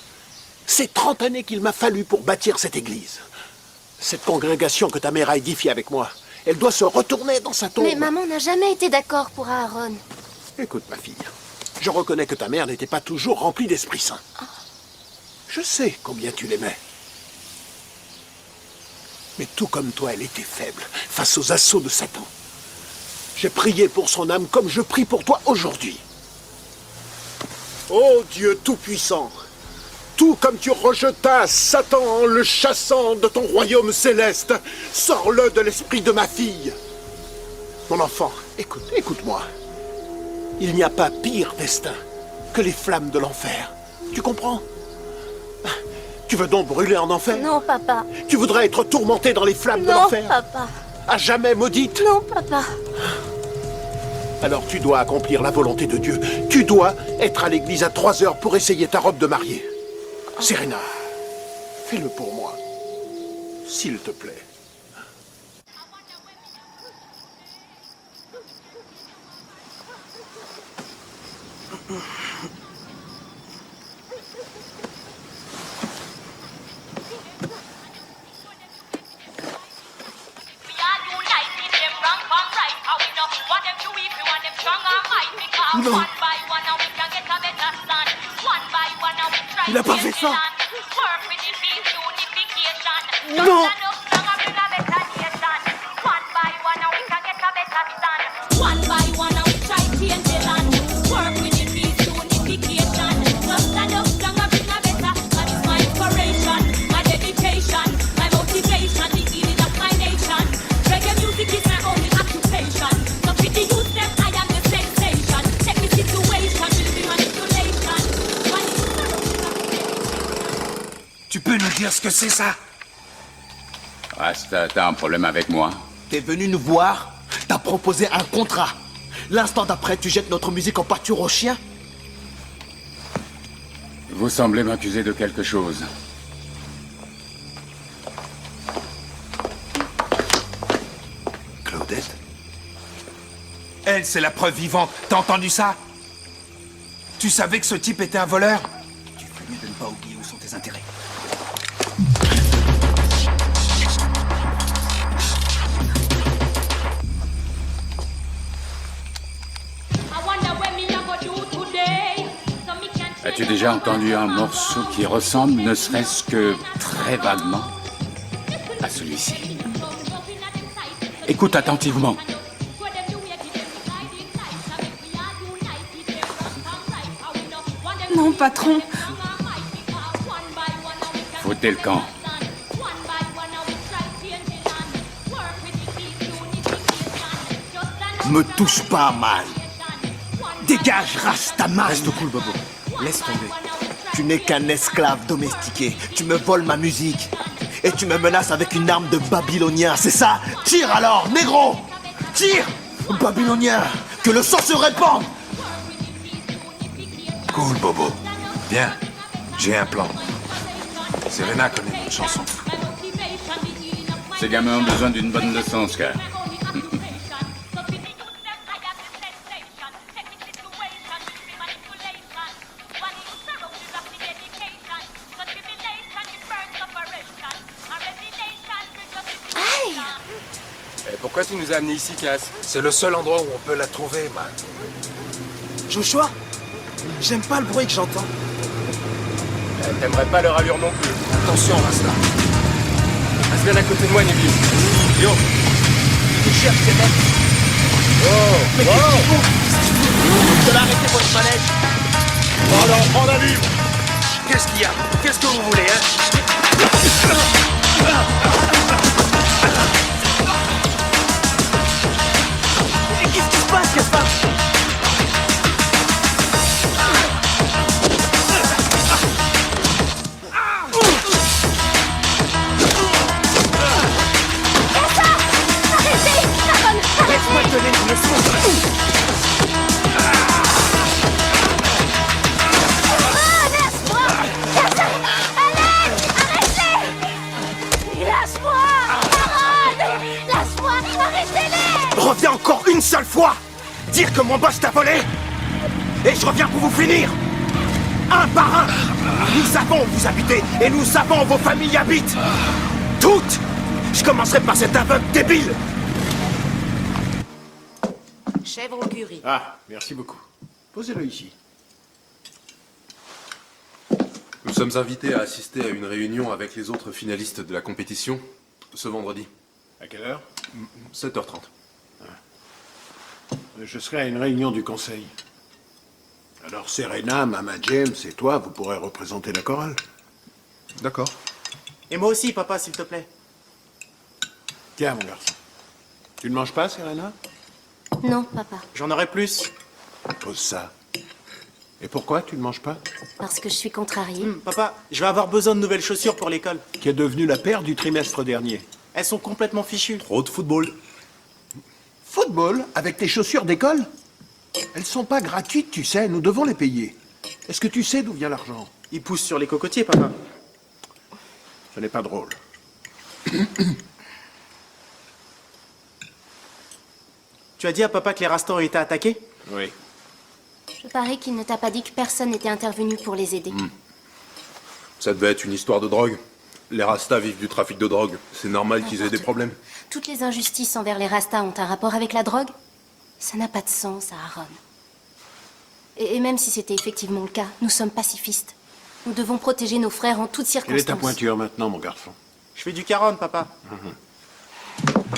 C'est 30 années qu'il m'a fallu pour bâtir cette Église. Cette congrégation que ta mère a édifiée avec moi, elle doit se retourner dans sa tombe. Mais maman n'a jamais été d'accord pour Aaron. Écoute, ma fille, je reconnais que ta mère n'était pas toujours remplie d'Esprit Saint. Je sais combien tu l'aimais. Mais tout comme toi, elle était faible face aux assauts de Satan. J'ai prié pour son âme comme je prie pour toi aujourd'hui. Ô Dieu Tout-Puissant, tout comme tu rejetas Satan en le chassant de ton royaume céleste, sors-le de l'esprit de ma fille. Mon enfant, écoute-moi. Il n'y a pas pire destin que les flammes de l'enfer. Tu comprends? Tu veux donc brûler en enfer? Non, papa. Tu voudrais être tourmenté dans les flammes de l'enfer? Non, papa. À jamais maudite? Non, papa. Alors tu dois accomplir la volonté de Dieu. Tu dois être à l'église à 3 heures pour essayer ta robe de mariée. Serena, fais-le pour moi. S'il te plaît. Non. Il a pas fait ça. Non. Tu peux nous dire ce que c'est, ça? Rasta, t'as un problème avec moi? T'es venu nous voir, t'as proposé un contrat. L'instant d'après, tu jettes notre musique en pâture aux chiens. Vous semblez m'accuser de quelque chose. Claudette? Elle, c'est la preuve vivante. T'as entendu ça? Tu savais que ce type était un voleur? Tu fais mieux de ne pas oublier où sont tes intérêts. As-tu déjà entendu un morceau qui ressemble, ne serait-ce que très vaguement, à celui-ci? Écoute attentivement. Non, patron. Foutez le camp. Me touche pas, mal. Dégage, Rastaman. Reste cool, Bobo. Laisse tomber. Tu n'es qu'un esclave domestiqué. Tu me voles ma musique. Et tu me menaces avec une arme de babylonien, c'est ça? Tire alors, négro! Tire! Babylonien! Que le sang se répande! Cool, Bobo. Viens, j'ai un plan. Serena connaît notre chanson. Ces gamins ont besoin d'une bonne leçon, Scar. Pourquoi tu nous as amenés ici, Cass? C'est le seul endroit où on peut la trouver, man. Joshua, j'aime pas le bruit que j'entends. T'aimerais pas leur allure non plus. Attention, Rasta. Reste bien à côté de moi, Neville. Yo. Tu cherches tes mecs. Oh. Mais qu'est-ce qu'il faut? Je l'ai arrêté votre manège. Alors, prends la livre. Qu'est-ce qu'il y a? Qu'est-ce que vous voulez, hein? Qu'est-ce qui se passe, Gaspard? Arrêtez! Aaron! que mon boss t'a volé. Et je reviens pour vous finir. Un par un. Nous savons où vous habitez et nous savons où vos familles habitent. Toutes. Je commencerai par cet aveugle débile. Chèvre au curry. Ah, merci beaucoup. Posez-le ici. Nous sommes invités à assister à une réunion avec les autres finalistes de la compétition ce vendredi. À quelle heure? 7h30. Je serai à une réunion du conseil. Alors Serena, Mama James et toi, vous pourrez représenter la chorale. D'accord. Et moi aussi, papa, s'il te plaît. Tiens, mon garçon. Tu ne manges pas, Serena? Non, papa. J'en aurai plus. Pose ça. Et pourquoi tu ne manges pas? Parce que je suis contrariée. Papa, je vais avoir besoin de nouvelles chaussures pour l'école. Qui est devenue la paire du trimestre dernier. Elles sont complètement fichues. Trop de football. Football? Avec tes chaussures d'école? Elles sont pas gratuites, tu sais, nous devons les payer. Est-ce que tu sais d'où vient l'argent? Ils poussent sur les cocotiers, papa. Ce n'est pas drôle. Tu as dit à papa que les Rastas ont été attaqués? Oui. Je parie qu'il ne t'a pas dit que personne n'était intervenu pour les aider. Ça devait être une histoire de drogue. Les Rastas vivent du trafic de drogue. C'est normal qu'ils aient des problèmes. Toutes les injustices envers les Rastas ont un rapport avec la drogue? Ça n'a pas de sens à Aaron. Et même si c'était effectivement le cas, nous sommes pacifistes. Nous devons protéger nos frères en toutes Quelle est circonstances. ta pointure maintenant, mon garçon? Je fais du caron, papa.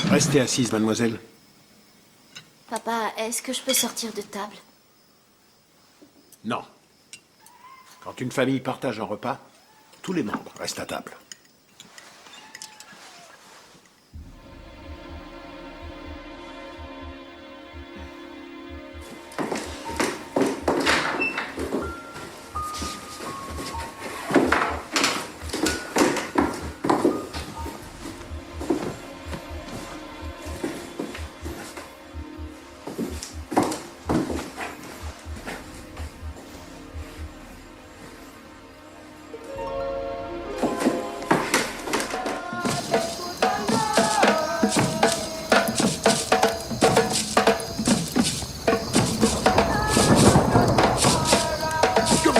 Restez assise, mademoiselle. Papa, est-ce que je peux sortir de table? Non. Quand une famille partage un repas, tous les membres restent à table.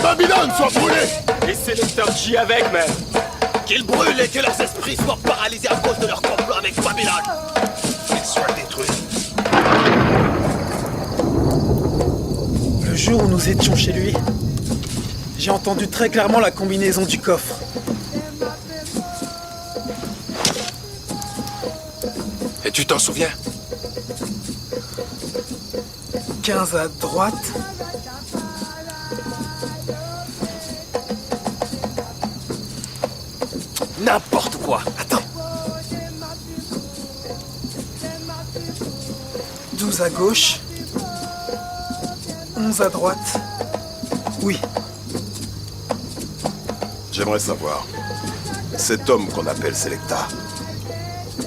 Babylone soit brûlée! Et c'est les Top J avec, même! Qu'ils brûlent et que leurs esprits soient paralysés à cause de leur complot avec Babylone! Qu'ils soient détruits! Le jour où nous étions chez lui, j'ai entendu très clairement la combinaison du coffre. Et tu t'en souviens? 15 à droite. N'importe quoi! Attends! 12 à gauche. 11 à droite. Oui. J'aimerais savoir, cet homme qu'on appelle Selecta,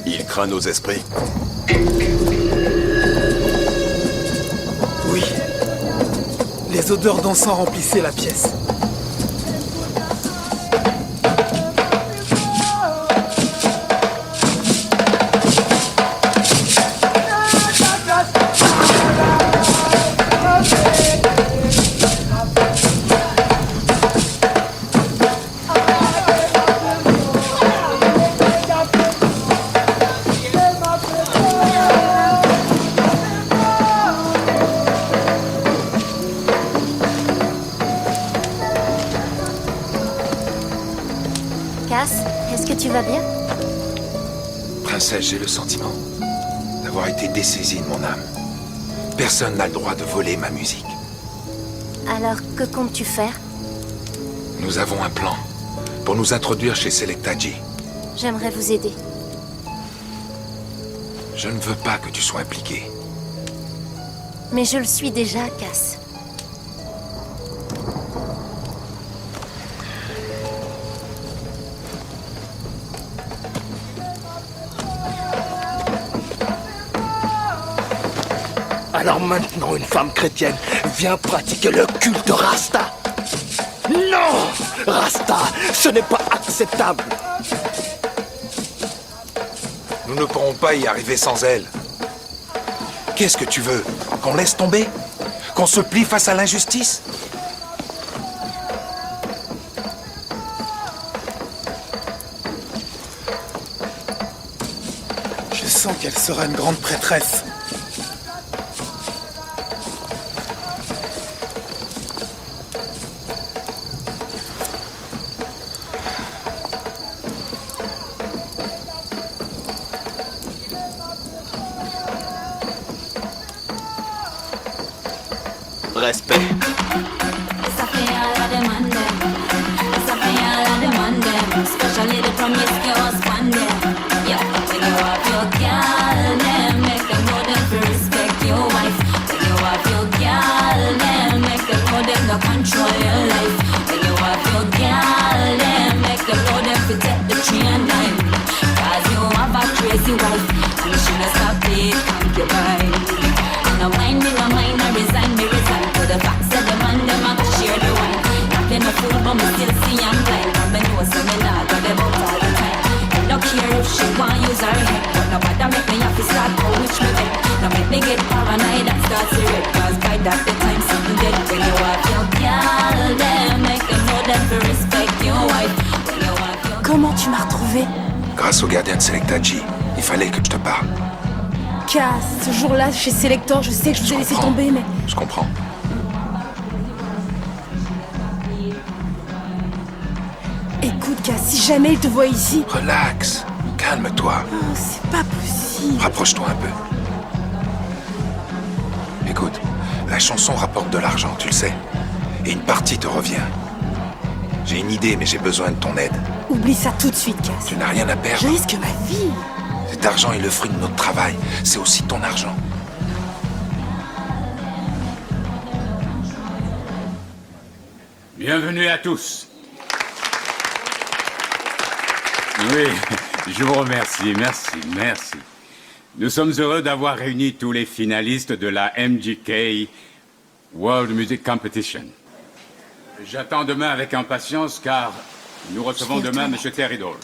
il craint nos esprits? Oui. Les odeurs d'encens remplissaient la pièce. Est-ce que tu vas bien? Princesse, j'ai le sentiment d'avoir été dessaisi de mon âme. Personne n'a le droit de voler ma musique. Alors, que comptes-tu faire? Nous avons un plan pour nous introduire chez Selecta J. J'aimerais vous aider. Je ne veux pas que tu sois impliqué. Mais je le suis déjà, Cass. Alors maintenant, une femme chrétienne vient pratiquer le culte Rasta. Non! Rasta, ce n'est pas acceptable. Nous ne pourrons pas y arriver sans elle. Qu'est-ce que tu veux? Qu'on laisse tomber? Qu'on se plie face à l'injustice? Je sens qu'elle sera une grande prêtresse. Respect. Especially the promiscuous one them. Yeah, when you have your girl, them make them know them to respect your wife. When you have your girl, them make them know them to control your life. When you have your girl, them make them know them to take the train line. Cause you have a crazy wife, and you shouldn't stop it, concubine. And no mind me, I resign to the facts of the man, them have to share the wine. Nothing a fool, but me still see I'm blind. And me know some me not got them out all the time. And don't care if she want use her head, but no matter make me have to start go which me beg. Now make me get paranoid and start to red. Cause by that the time something dead. When you have your girl, them make them know them to respect your wife. When you have your... Comment tu m'as retrouvé? Grâce au gardien de Selecta G. Il fallait que je te parle. Cass, ce jour-là, chez Selector, je sais que je vous ai laissé tomber, mais... Je comprends. Écoute, Cass, si jamais il te voit ici... Relax, calme-toi. Oh, c'est pas possible. Rapproche-toi un peu. Écoute, la chanson rapporte de l'argent, tu le sais. Et une partie te revient. J'ai une idée, mais j'ai besoin de ton aide. Oublie ça tout de suite, Cass. Tu n'as rien à perdre. Je risque ma vie. Cet argent est le fruit de notre travail. C'est aussi ton argent. Bienvenue à tous. Oui, je vous remercie, merci. Nous sommes heureux d'avoir réuni tous les finalistes de la MGK World Music Competition. J'attends demain avec impatience car nous recevons demain M. Terry Dole,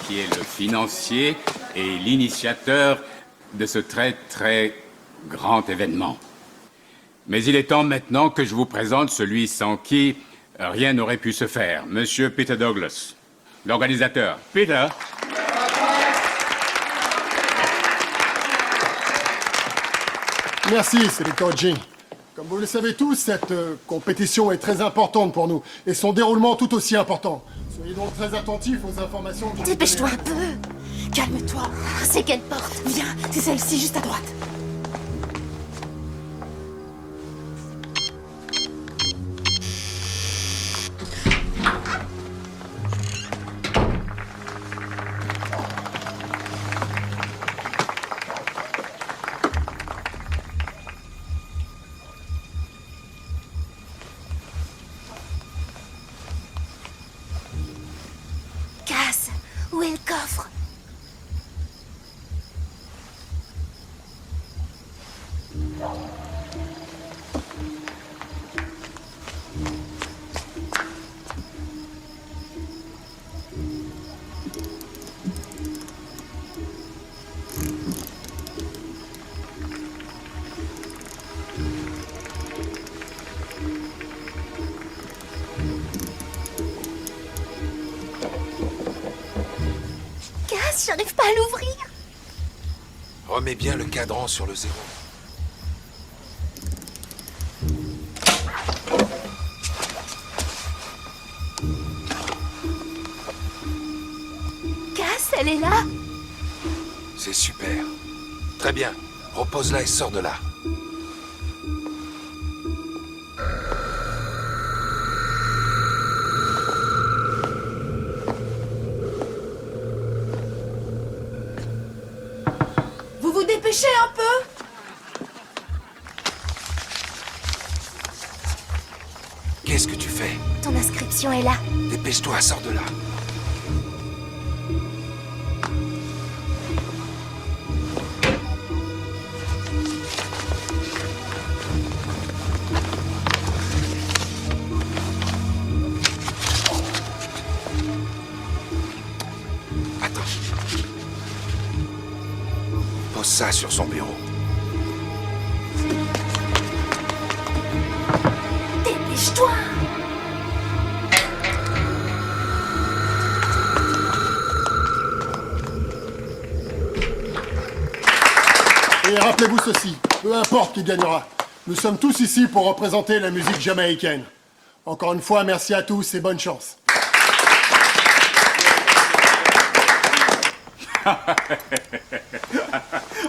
qui est le financier et l'initiateur de ce très grand événement. Mais il est temps maintenant que je vous présente celui sans qui rien n'aurait pu se faire, M. Peter Douglas, l'organisateur. Peter. Merci, Selector G. Comme vous le savez tous, cette compétition est très importante pour nous, et son déroulement tout aussi important. Soyez donc très attentifs aux informations que... Dépêche-toi un peu. Calme-toi. C'est quelle porte? Viens, c'est celle-ci, juste à droite. Cass, où est le coffre? Cass, j'arrive pas à l'ouvrir. Remets bien le cadran sur le 0. Cass, elle est là. C'est super. Très bien. Repose-la et sors de là. Vous vous dépêchez un peu? Qu'est-ce que tu fais? Ton inscription est là. Dépêche-toi, sors de là. Pose ça sur son bureau. Et rappelez-vous ceci, peu importe qui gagnera, nous sommes tous ici pour représenter la musique jamaïcaine. Encore une fois, merci à tous et bonne chance.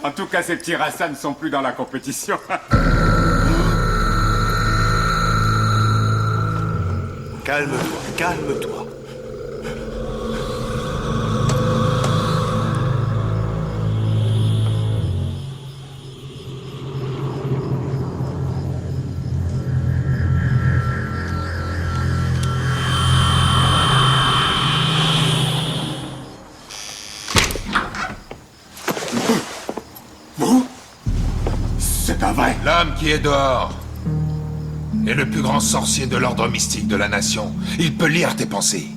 En tout cas, ces petits Rastas ne sont plus dans la compétition. Calme-toi, calme-toi. C'est pas vrai. L'homme qui est dehors est le plus grand sorcier de l'ordre mystique de la nation. Il peut lire tes pensées.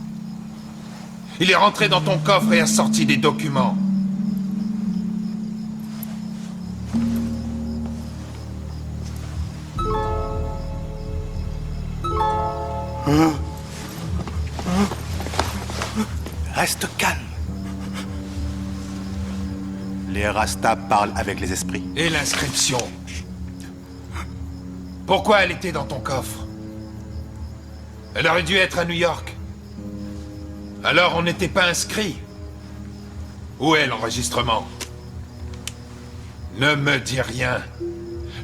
Il est rentré dans ton coffre et a sorti des documents. Reste calme. Les Rastas parlent avec les esprits. Et l'inscription? Pourquoi elle était dans ton coffre? Elle aurait dû être à New York. Alors on n'était pas inscrit. Où est l'enregistrement? Ne me dis rien.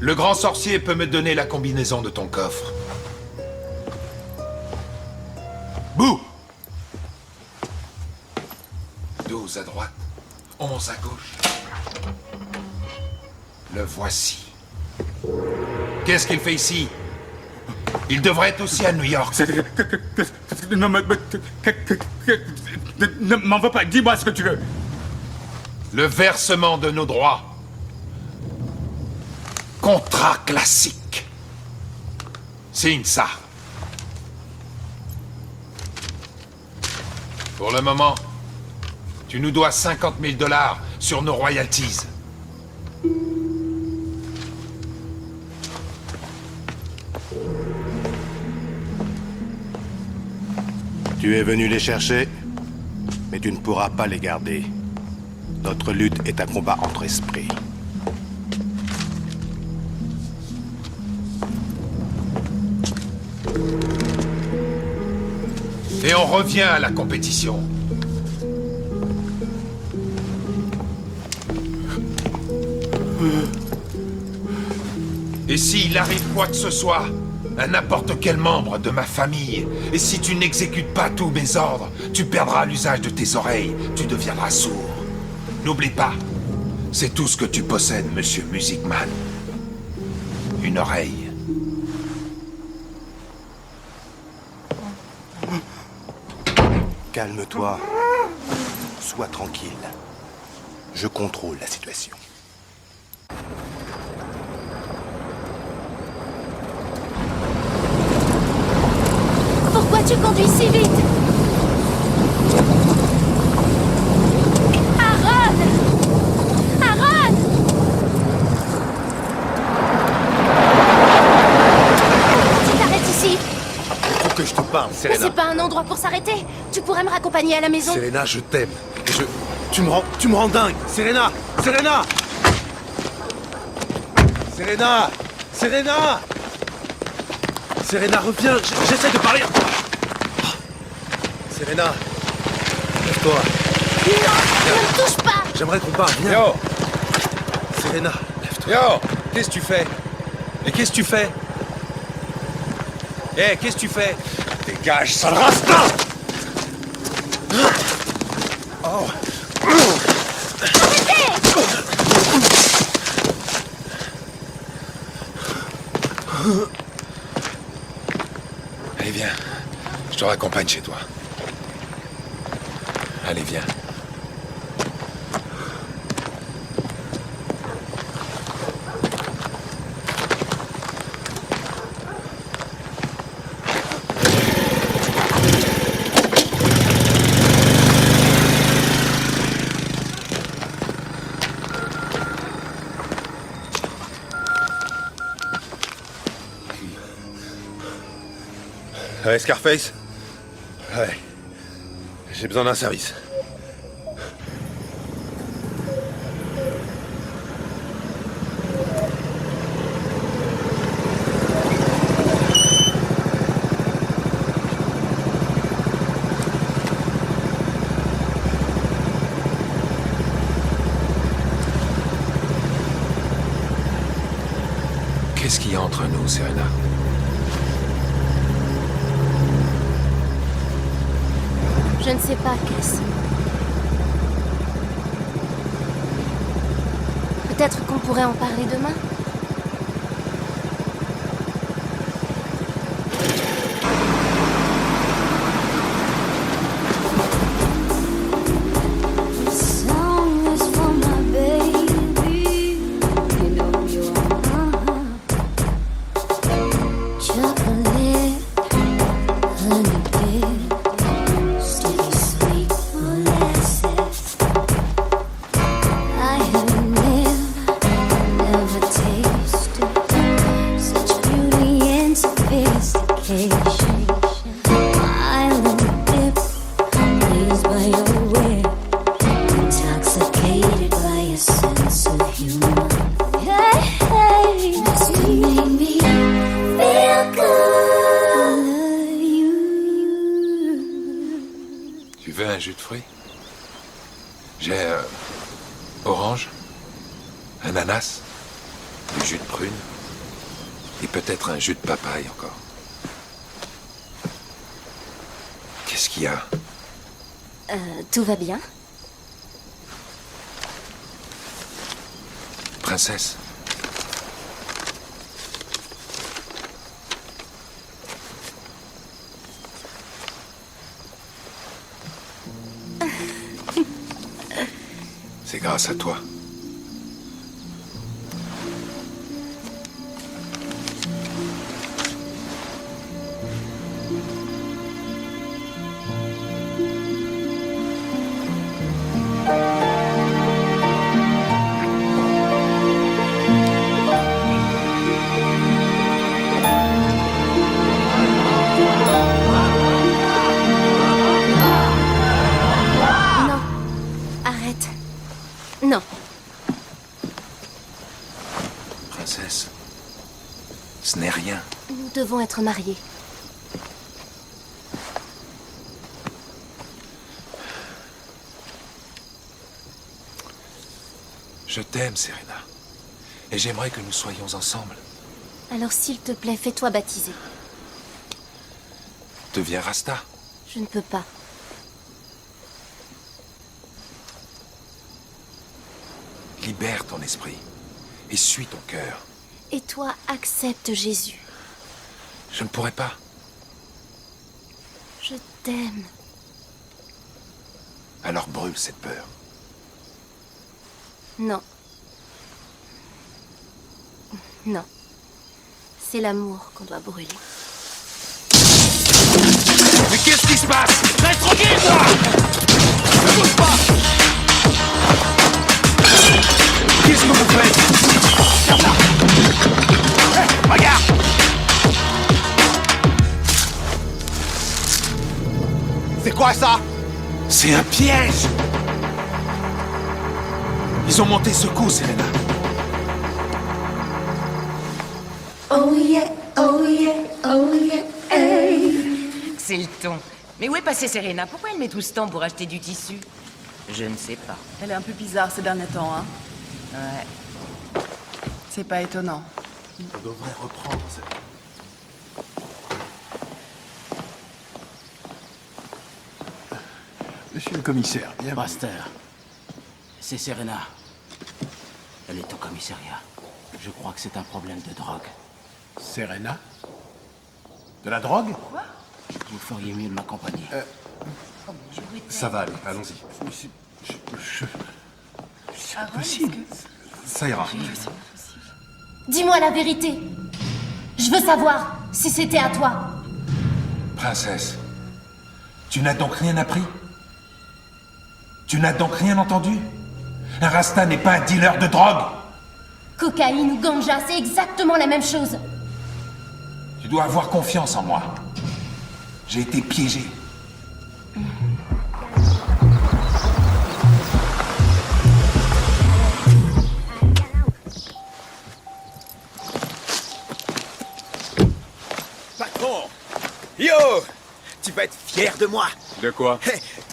Le grand sorcier peut me donner la combinaison de ton coffre. Bouh! 12 à droite, 11 à gauche. Le voici. Qu'est-ce qu'il fait ici? Il devrait être aussi à New York. Ne m'en veux pas, dis-moi ce que tu veux. Le versement de nos droits. Contrat classique. Signe ça. Pour le moment, tu nous dois 50 000 $ sur nos royalties. Tu es venu les chercher, mais tu ne pourras pas les garder. Notre lutte est un combat entre esprits. Et on revient à la compétition. Et s'il arrive quoi que ce soit à n'importe quel membre de ma famille, et si tu n'exécutes pas tous mes ordres, tu perdras l'usage de tes oreilles, tu deviendras sourd. N'oublie pas, c'est tout ce que tu possèdes, monsieur Music Man. Une oreille. Calme-toi. Sois tranquille. Je contrôle la situation. Pourquoi tu conduis si vite? Aaron! Aaron! Tu t'arrêtes ici? Faut que je te parle, Mais Serena. c'est pas un endroit pour s'arrêter. Tu pourrais me raccompagner à la maison? Serena, je t'aime. Tu me rends dingue. Serena! Serena! Serena! Serena! Serena, reviens. J'essaie de parler. Serena, lève-toi. Non, ne me touche pas! J'aimerais qu'on parle. Viens. Yo! Serena, lève-toi. Yo! Qu'est-ce que tu fais? Et qu'est-ce que tu fais? Eh, qu'est-ce que tu fais? Dégage, sale rasta! Oh. Allez, viens. Je te raccompagne chez toi. Allez, viens. Ouais, Scarface? Ouais. J'ai besoin d'un service. Qu'est-ce qu'il y a entre nous, Serena? Je ne sais pas, Cass. Peut-être qu'on pourrait en parler demain? Tu veux un jus de fruits? J'ai orange, ananas, du jus de prune et peut-être un jus de papaye encore. Qu'est-ce qu'il y a? Tout va bien? Princesse. C'est grâce à toi. Non. Arrête. Non. Princesse, ce n'est rien. Nous devons être mariés. Je t'aime, Serena. Et j'aimerais que nous soyons ensemble. Alors s'il te plaît, fais-toi baptiser. Deviens Rasta. Je ne peux pas. Libère ton esprit et suis ton cœur. Et toi, accepte Jésus. Je ne pourrais pas. Je t'aime. Alors brûle cette peur. Non. Non. C'est l'amour qu'on doit brûler. Mais qu'est-ce qui se passe? Reste tranquille, toi! Ne bouge pas! Qu'est-ce que vous faites? Regarde là! Hé, regarde! C'est quoi ça? C'est un piège! Ils ont monté ce coup, Serena. Oh yeah, oh yeah, oh yeah, hey. C'est le ton. Mais où est passée Serena? Pourquoi elle met tout ce temps pour acheter du tissu? Je ne sais pas. Elle est un peu bizarre ces derniers temps, hein. Ouais. C'est pas étonnant. On devrait reprendre ça. Monsieur le commissaire, bien. Braster, c'est Serena. Elle est au commissariat. Je crois que c'est un problème de drogue. Serena? De la drogue? Quoi? Vous feriez mieux de m'accompagner. Ça va aller, allons-y. C'est impossible. Ça ira. Dis-moi la vérité. Je veux savoir si c'était à toi. Princesse, tu n'as donc rien appris? Tu n'as donc rien entendu? Un Rasta n'est pas un dealer de drogue. Cocaïne ou ganja, c'est exactement la même chose. Tu dois avoir confiance en moi. J'ai été piégé. Patron! Yo! Tu vas être fier de moi! De quoi?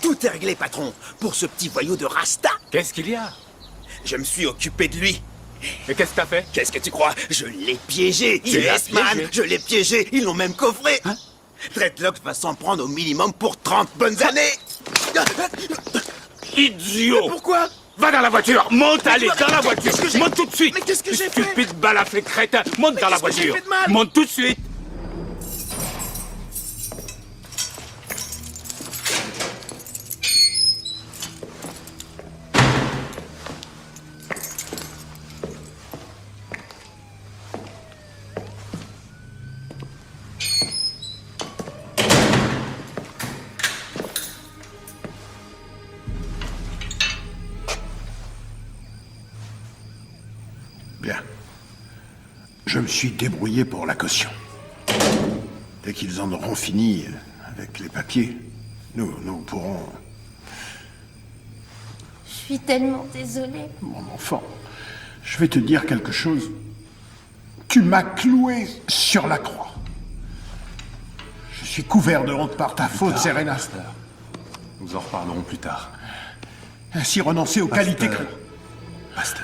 Tout est réglé, patron, pour ce petit voyou de Rasta. Qu'est-ce qu'il y a? Je me suis occupé de lui. Et qu'est-ce que t'as fait? Qu'est-ce que tu crois? Je l'ai piégé. Tu l'as Yes, man. piégé? Je l'ai piégé. Ils l'ont même coffré. Dreadlocks va s'en prendre au minimum pour 30 bonnes années. Idiot! Pourquoi? Va dans la voiture! Monte, allez, dans la voiture! Qu'est-ce que j'ai- Monte tout de suite! Mais qu'est-ce que j'ai fait? Stupide balafré crétin! Monte dans la qu'est-ce que j'ai voiture! fait de mal? Monte tout de suite! Bien. Je me suis débrouillé pour la caution. Dès qu'ils en auront fini avec les papiers, nous pourrons... Je suis tellement désolée. Mon enfant, je vais te dire quelque chose. Tu m'as cloué sur la croix. Je suis couvert de honte par ta faute, Serena. Nous en reparlerons plus tard. Ainsi renoncer aux qualités que... Basta.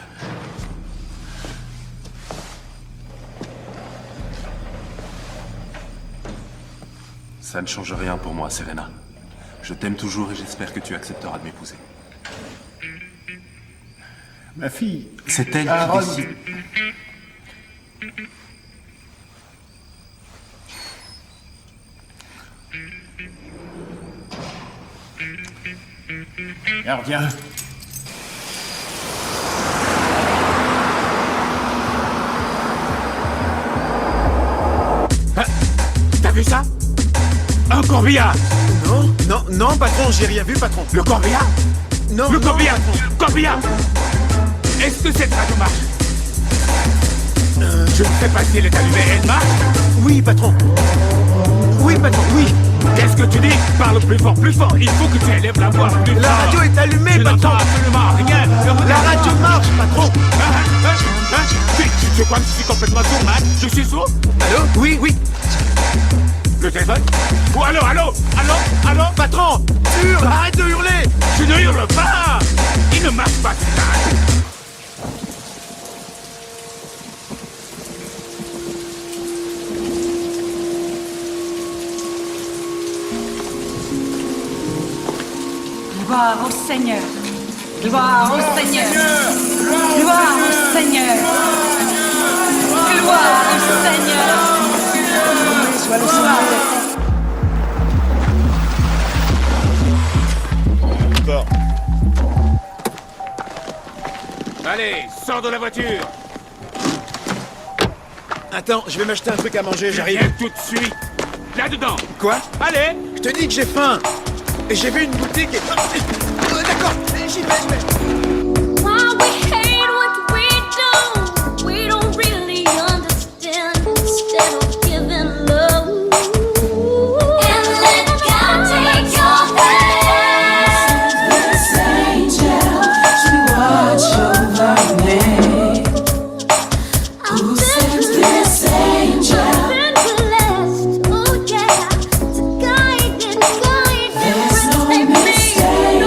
Ça ne change rien pour moi, Serena. Je t'aime toujours et j'espère que tu accepteras de m'épouser. Ma fille... C'est elle Aaron. qui décide. Gardien. T'as vu ça? Un corbillard! Non, patron, j'ai rien vu, patron. Le corbillard? Non, Le non, corbillard! patron. Corbillard! Est-ce que cette radio marche? Je ne sais pas si elle est allumée, elle marche? Oui, patron. Oui, patron, oui. Qu'est-ce que tu dis? Parle plus fort, plus fort! Il faut que tu élèves la voix plus fort! La radio est allumée, Je patron. n'entends absolument rien! La radio marche, patron. Tu crois que je suis complètement sourd, man? Je suis sourd? Allô? Oui, oui. Le téléphone? Oh, allô? Patron, hurle, arrête de hurler. Tu ne hurles pas! Il ne marche pas, putain! Gloire au Seigneur. Gloire au Seigneur. Gloire au Seigneur. Gloire au Seigneur. Soit le soir. Bon. Allez, sors de la voiture! Attends, je vais m'acheter un truc à manger, j'arrive. Viens tout de suite! Là-dedans! Quoi? Allez! Je te dis que j'ai faim. Et j'ai vu une boutique et... D'accord, j'y vais. Why we hate what we don't really understand. Instead of giving love, and let God take your hand. This angel, she watch over me. Who sent this angel? I've been blessed, oh yeah, to guide and guide and protect me. No mistake,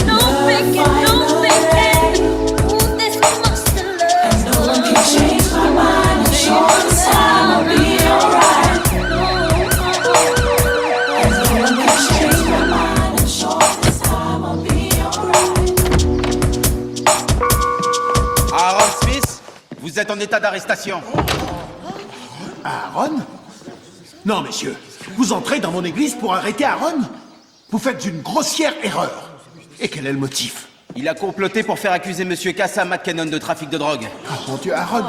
no faking, no faking. Ooh, this must have love. And no one can change my mind and show us how I'll be alright. And no one can change my mind and show us how I'll be alright. Aaron Smith, vous êtes en état d'arrestation. Aaron? Non, messieurs. Vous entrez dans mon église pour arrêter Aaron? Vous faites une grossière erreur. Et quel est le motif? Il a comploté pour faire accuser Monsieur Kassa McKinnon de trafic de drogue. Oh mon Dieu, Aaron.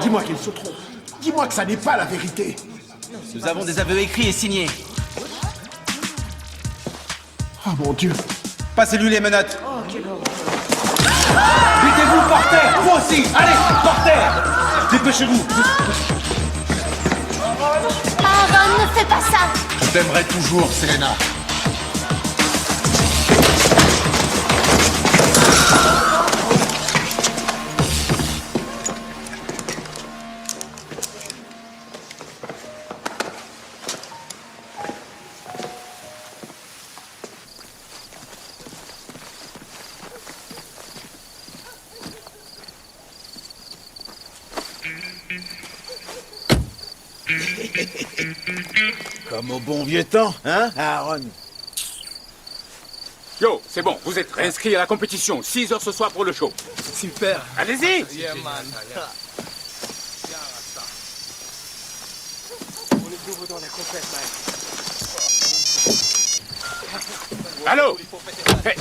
Dis-moi qu'il se trompe. Dis-moi que ça n'est pas la vérité. Nous avons des aveux écrits et signés. Oh mon Dieu. Passez-lui les menottes. Oh, quelle horreur. Mettez-vous par terre, vous aussi. Allez, par terre. Dépêchez-vous. Aaron, ne fais pas ça. Je t'aimerai toujours, Selena. Comme au bon vieux temps, hein, Aaron? Yo, c'est bon, vous êtes réinscrits à la compétition. 6 heures ce soir pour le show. Super. Allez-y. Yeah, man. On est nouveau dans la compète, man. Allô? Hey.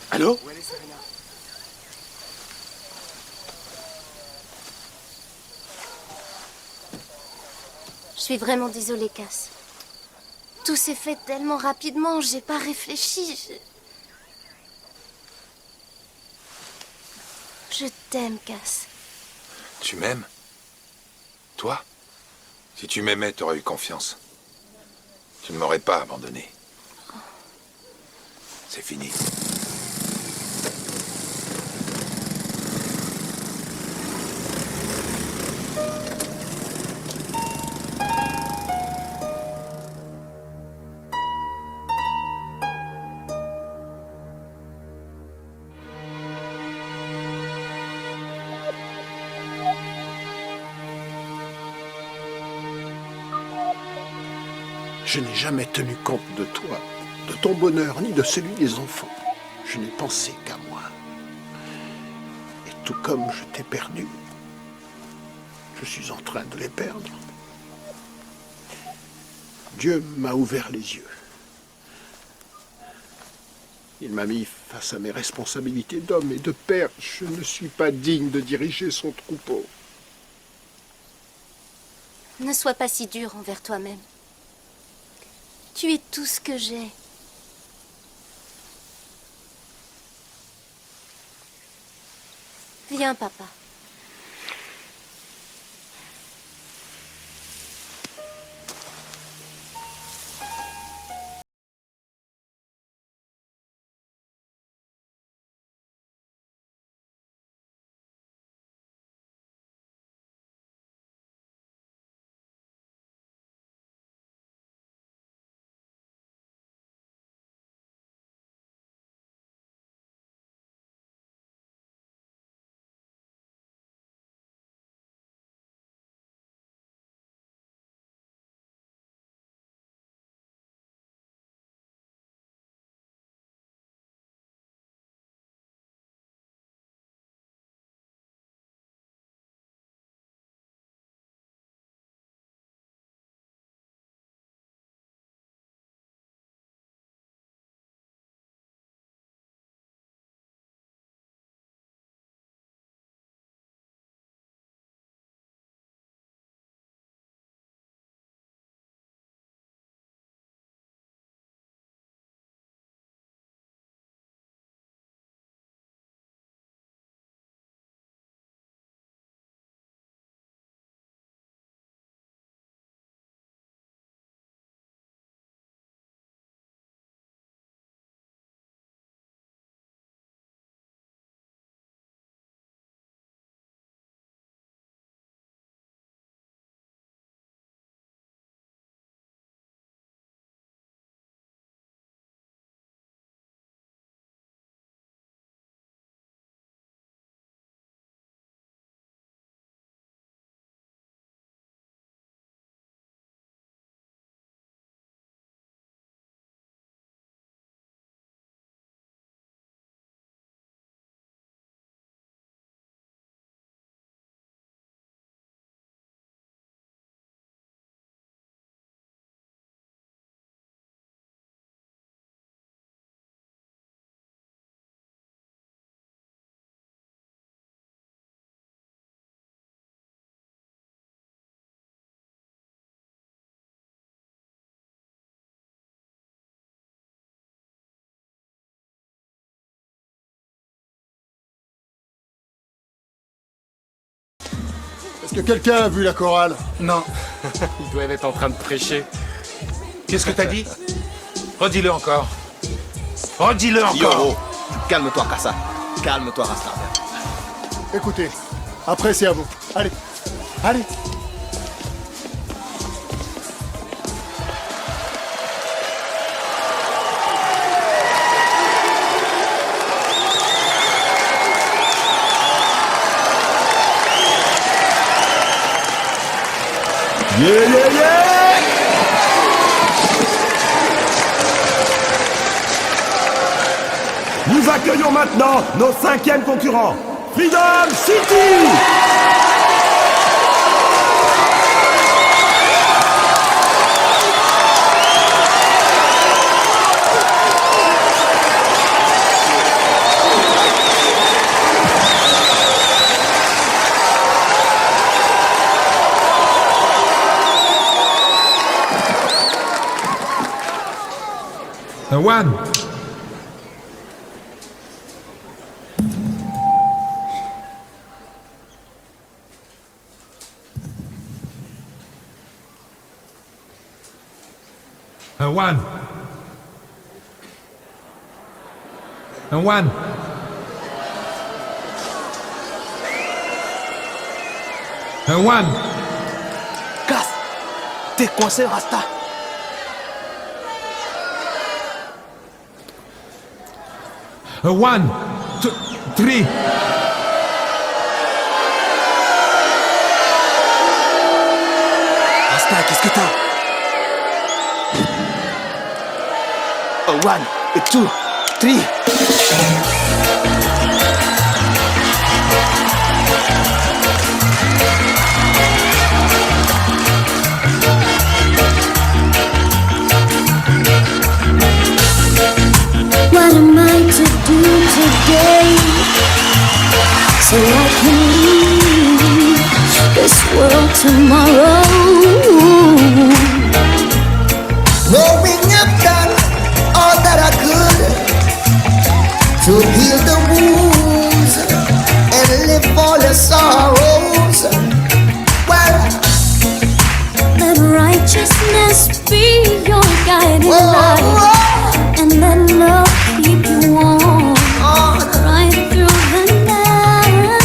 Allô? Où elle est, Serena? Je suis vraiment désolée, Cass. Tout s'est fait tellement rapidement, j'ai pas réfléchi. Je t'aime, Cass. Tu m'aimes? Toi? Si tu m'aimais, t'aurais eu confiance. Tu ne m'aurais pas abandonné. C'est fini. Je n'ai jamais tenu compte de toi, de ton bonheur, ni de celui des enfants. Je n'ai pensé qu'à moi. Et tout comme je t'ai perdu, je suis en train de les perdre. Dieu m'a ouvert les yeux. Il m'a mis face à mes responsabilités d'homme et de père. Je ne suis pas digne de diriger son troupeau. Ne sois pas si dur envers toi-même. Tu es tout ce que j'ai. Viens, papa. Est-ce que quelqu'un a vu la chorale? Non. Ils doivent être en train de prêcher. Qu'est-ce que t'as dit? Redis-le encore. Redis-le encore. Yo, calme-toi, Kassa. Calme-toi, Rasta. Écoutez, après c'est à vous. Allez, allez. Yeah, yeah, yeah! Nous accueillons maintenant nos 5e concurrents, Freedom City! One. One. One. One. Casse. T'es coincé, Rasta. One, two, three. Rasta, qu'est-ce que t'as? One, two, three. What am I to do today so I can leave this world tomorrow? Knowing I've done all that I could to heal the wounds and live all the sorrows. Well, let righteousness be your guiding light. And then love keep you warm right through the night.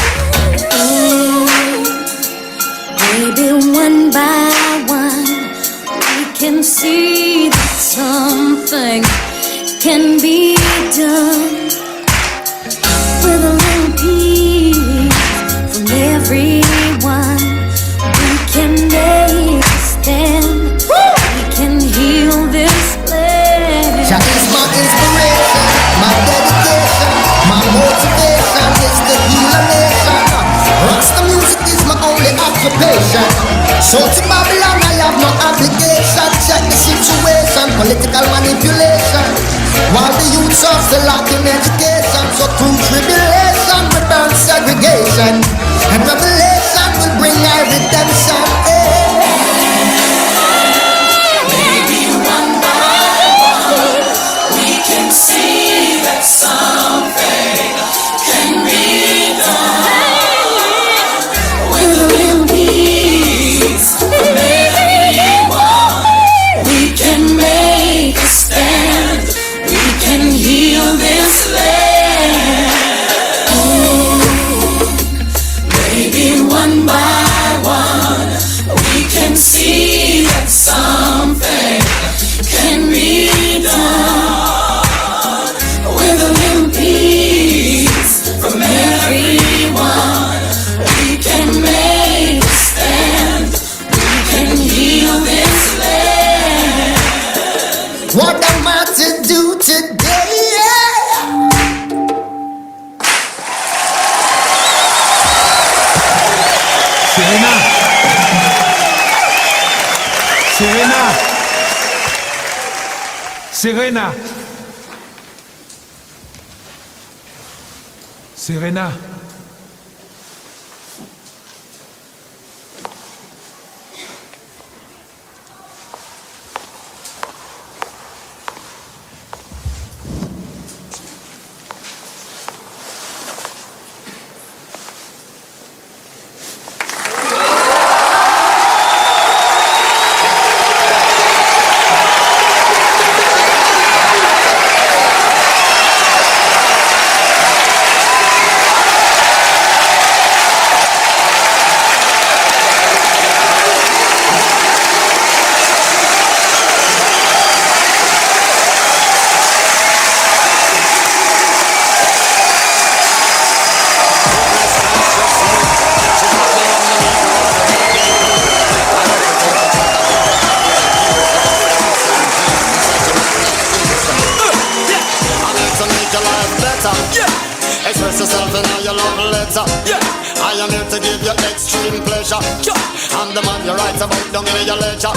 Maybe one by one we can see that something can be done with a little peace from everyone. We can make a stand. We can heal this place. Jah is my inspiration, my dedication, my motivation is to heal a nation. Rasta music is my only occupation. So to Babylon I have no obligation. Check the situation, political manipulation. While the youths are still lacking education, so through tribulation we burn segregation, and revelation will bring our redemption. See that something can be done with a little peace from everyone. We can make a stand. We can heal this land. Maybe one by one we can see that something can be done. With a little peace from everyone, we can make a stand. We can heal this land. What am I to do today? Serena. Serena. Serena. Serena. better. Yeah. Express yourself in all your love letter. Yeah. I am here to give you extreme pleasure. I'm the man you write about down in your ledger.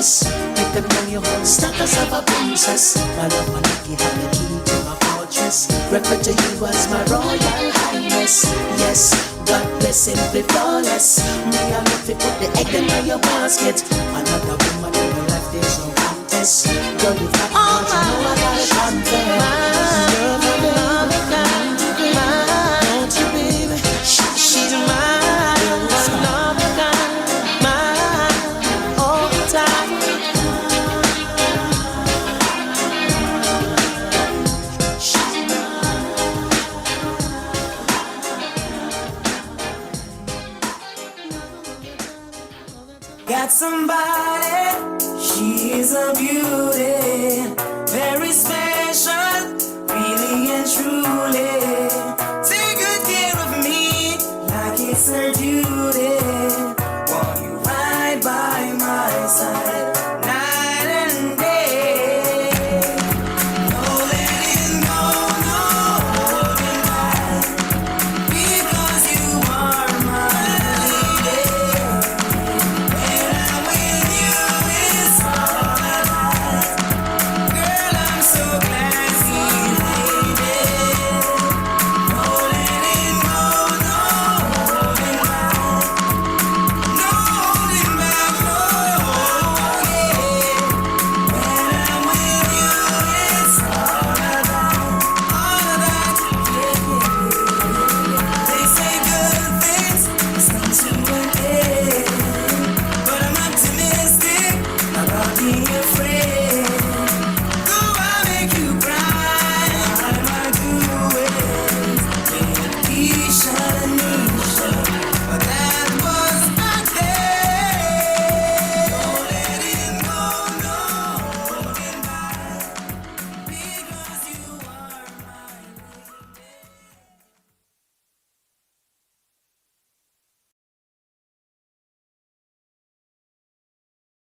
Make them know your whole status of a princess. My love, my Nikki, have the key to my fortress. Refer to you as my royal highness. Yes, God bless, simply flawless. Me, I love to put the egg in your basket. Another woman in your life, there's no contest. Girl, you got oh, you know I gotta confess. Don't you, baby? She's mine. Got somebody, she is a beauty, very special, really and truly.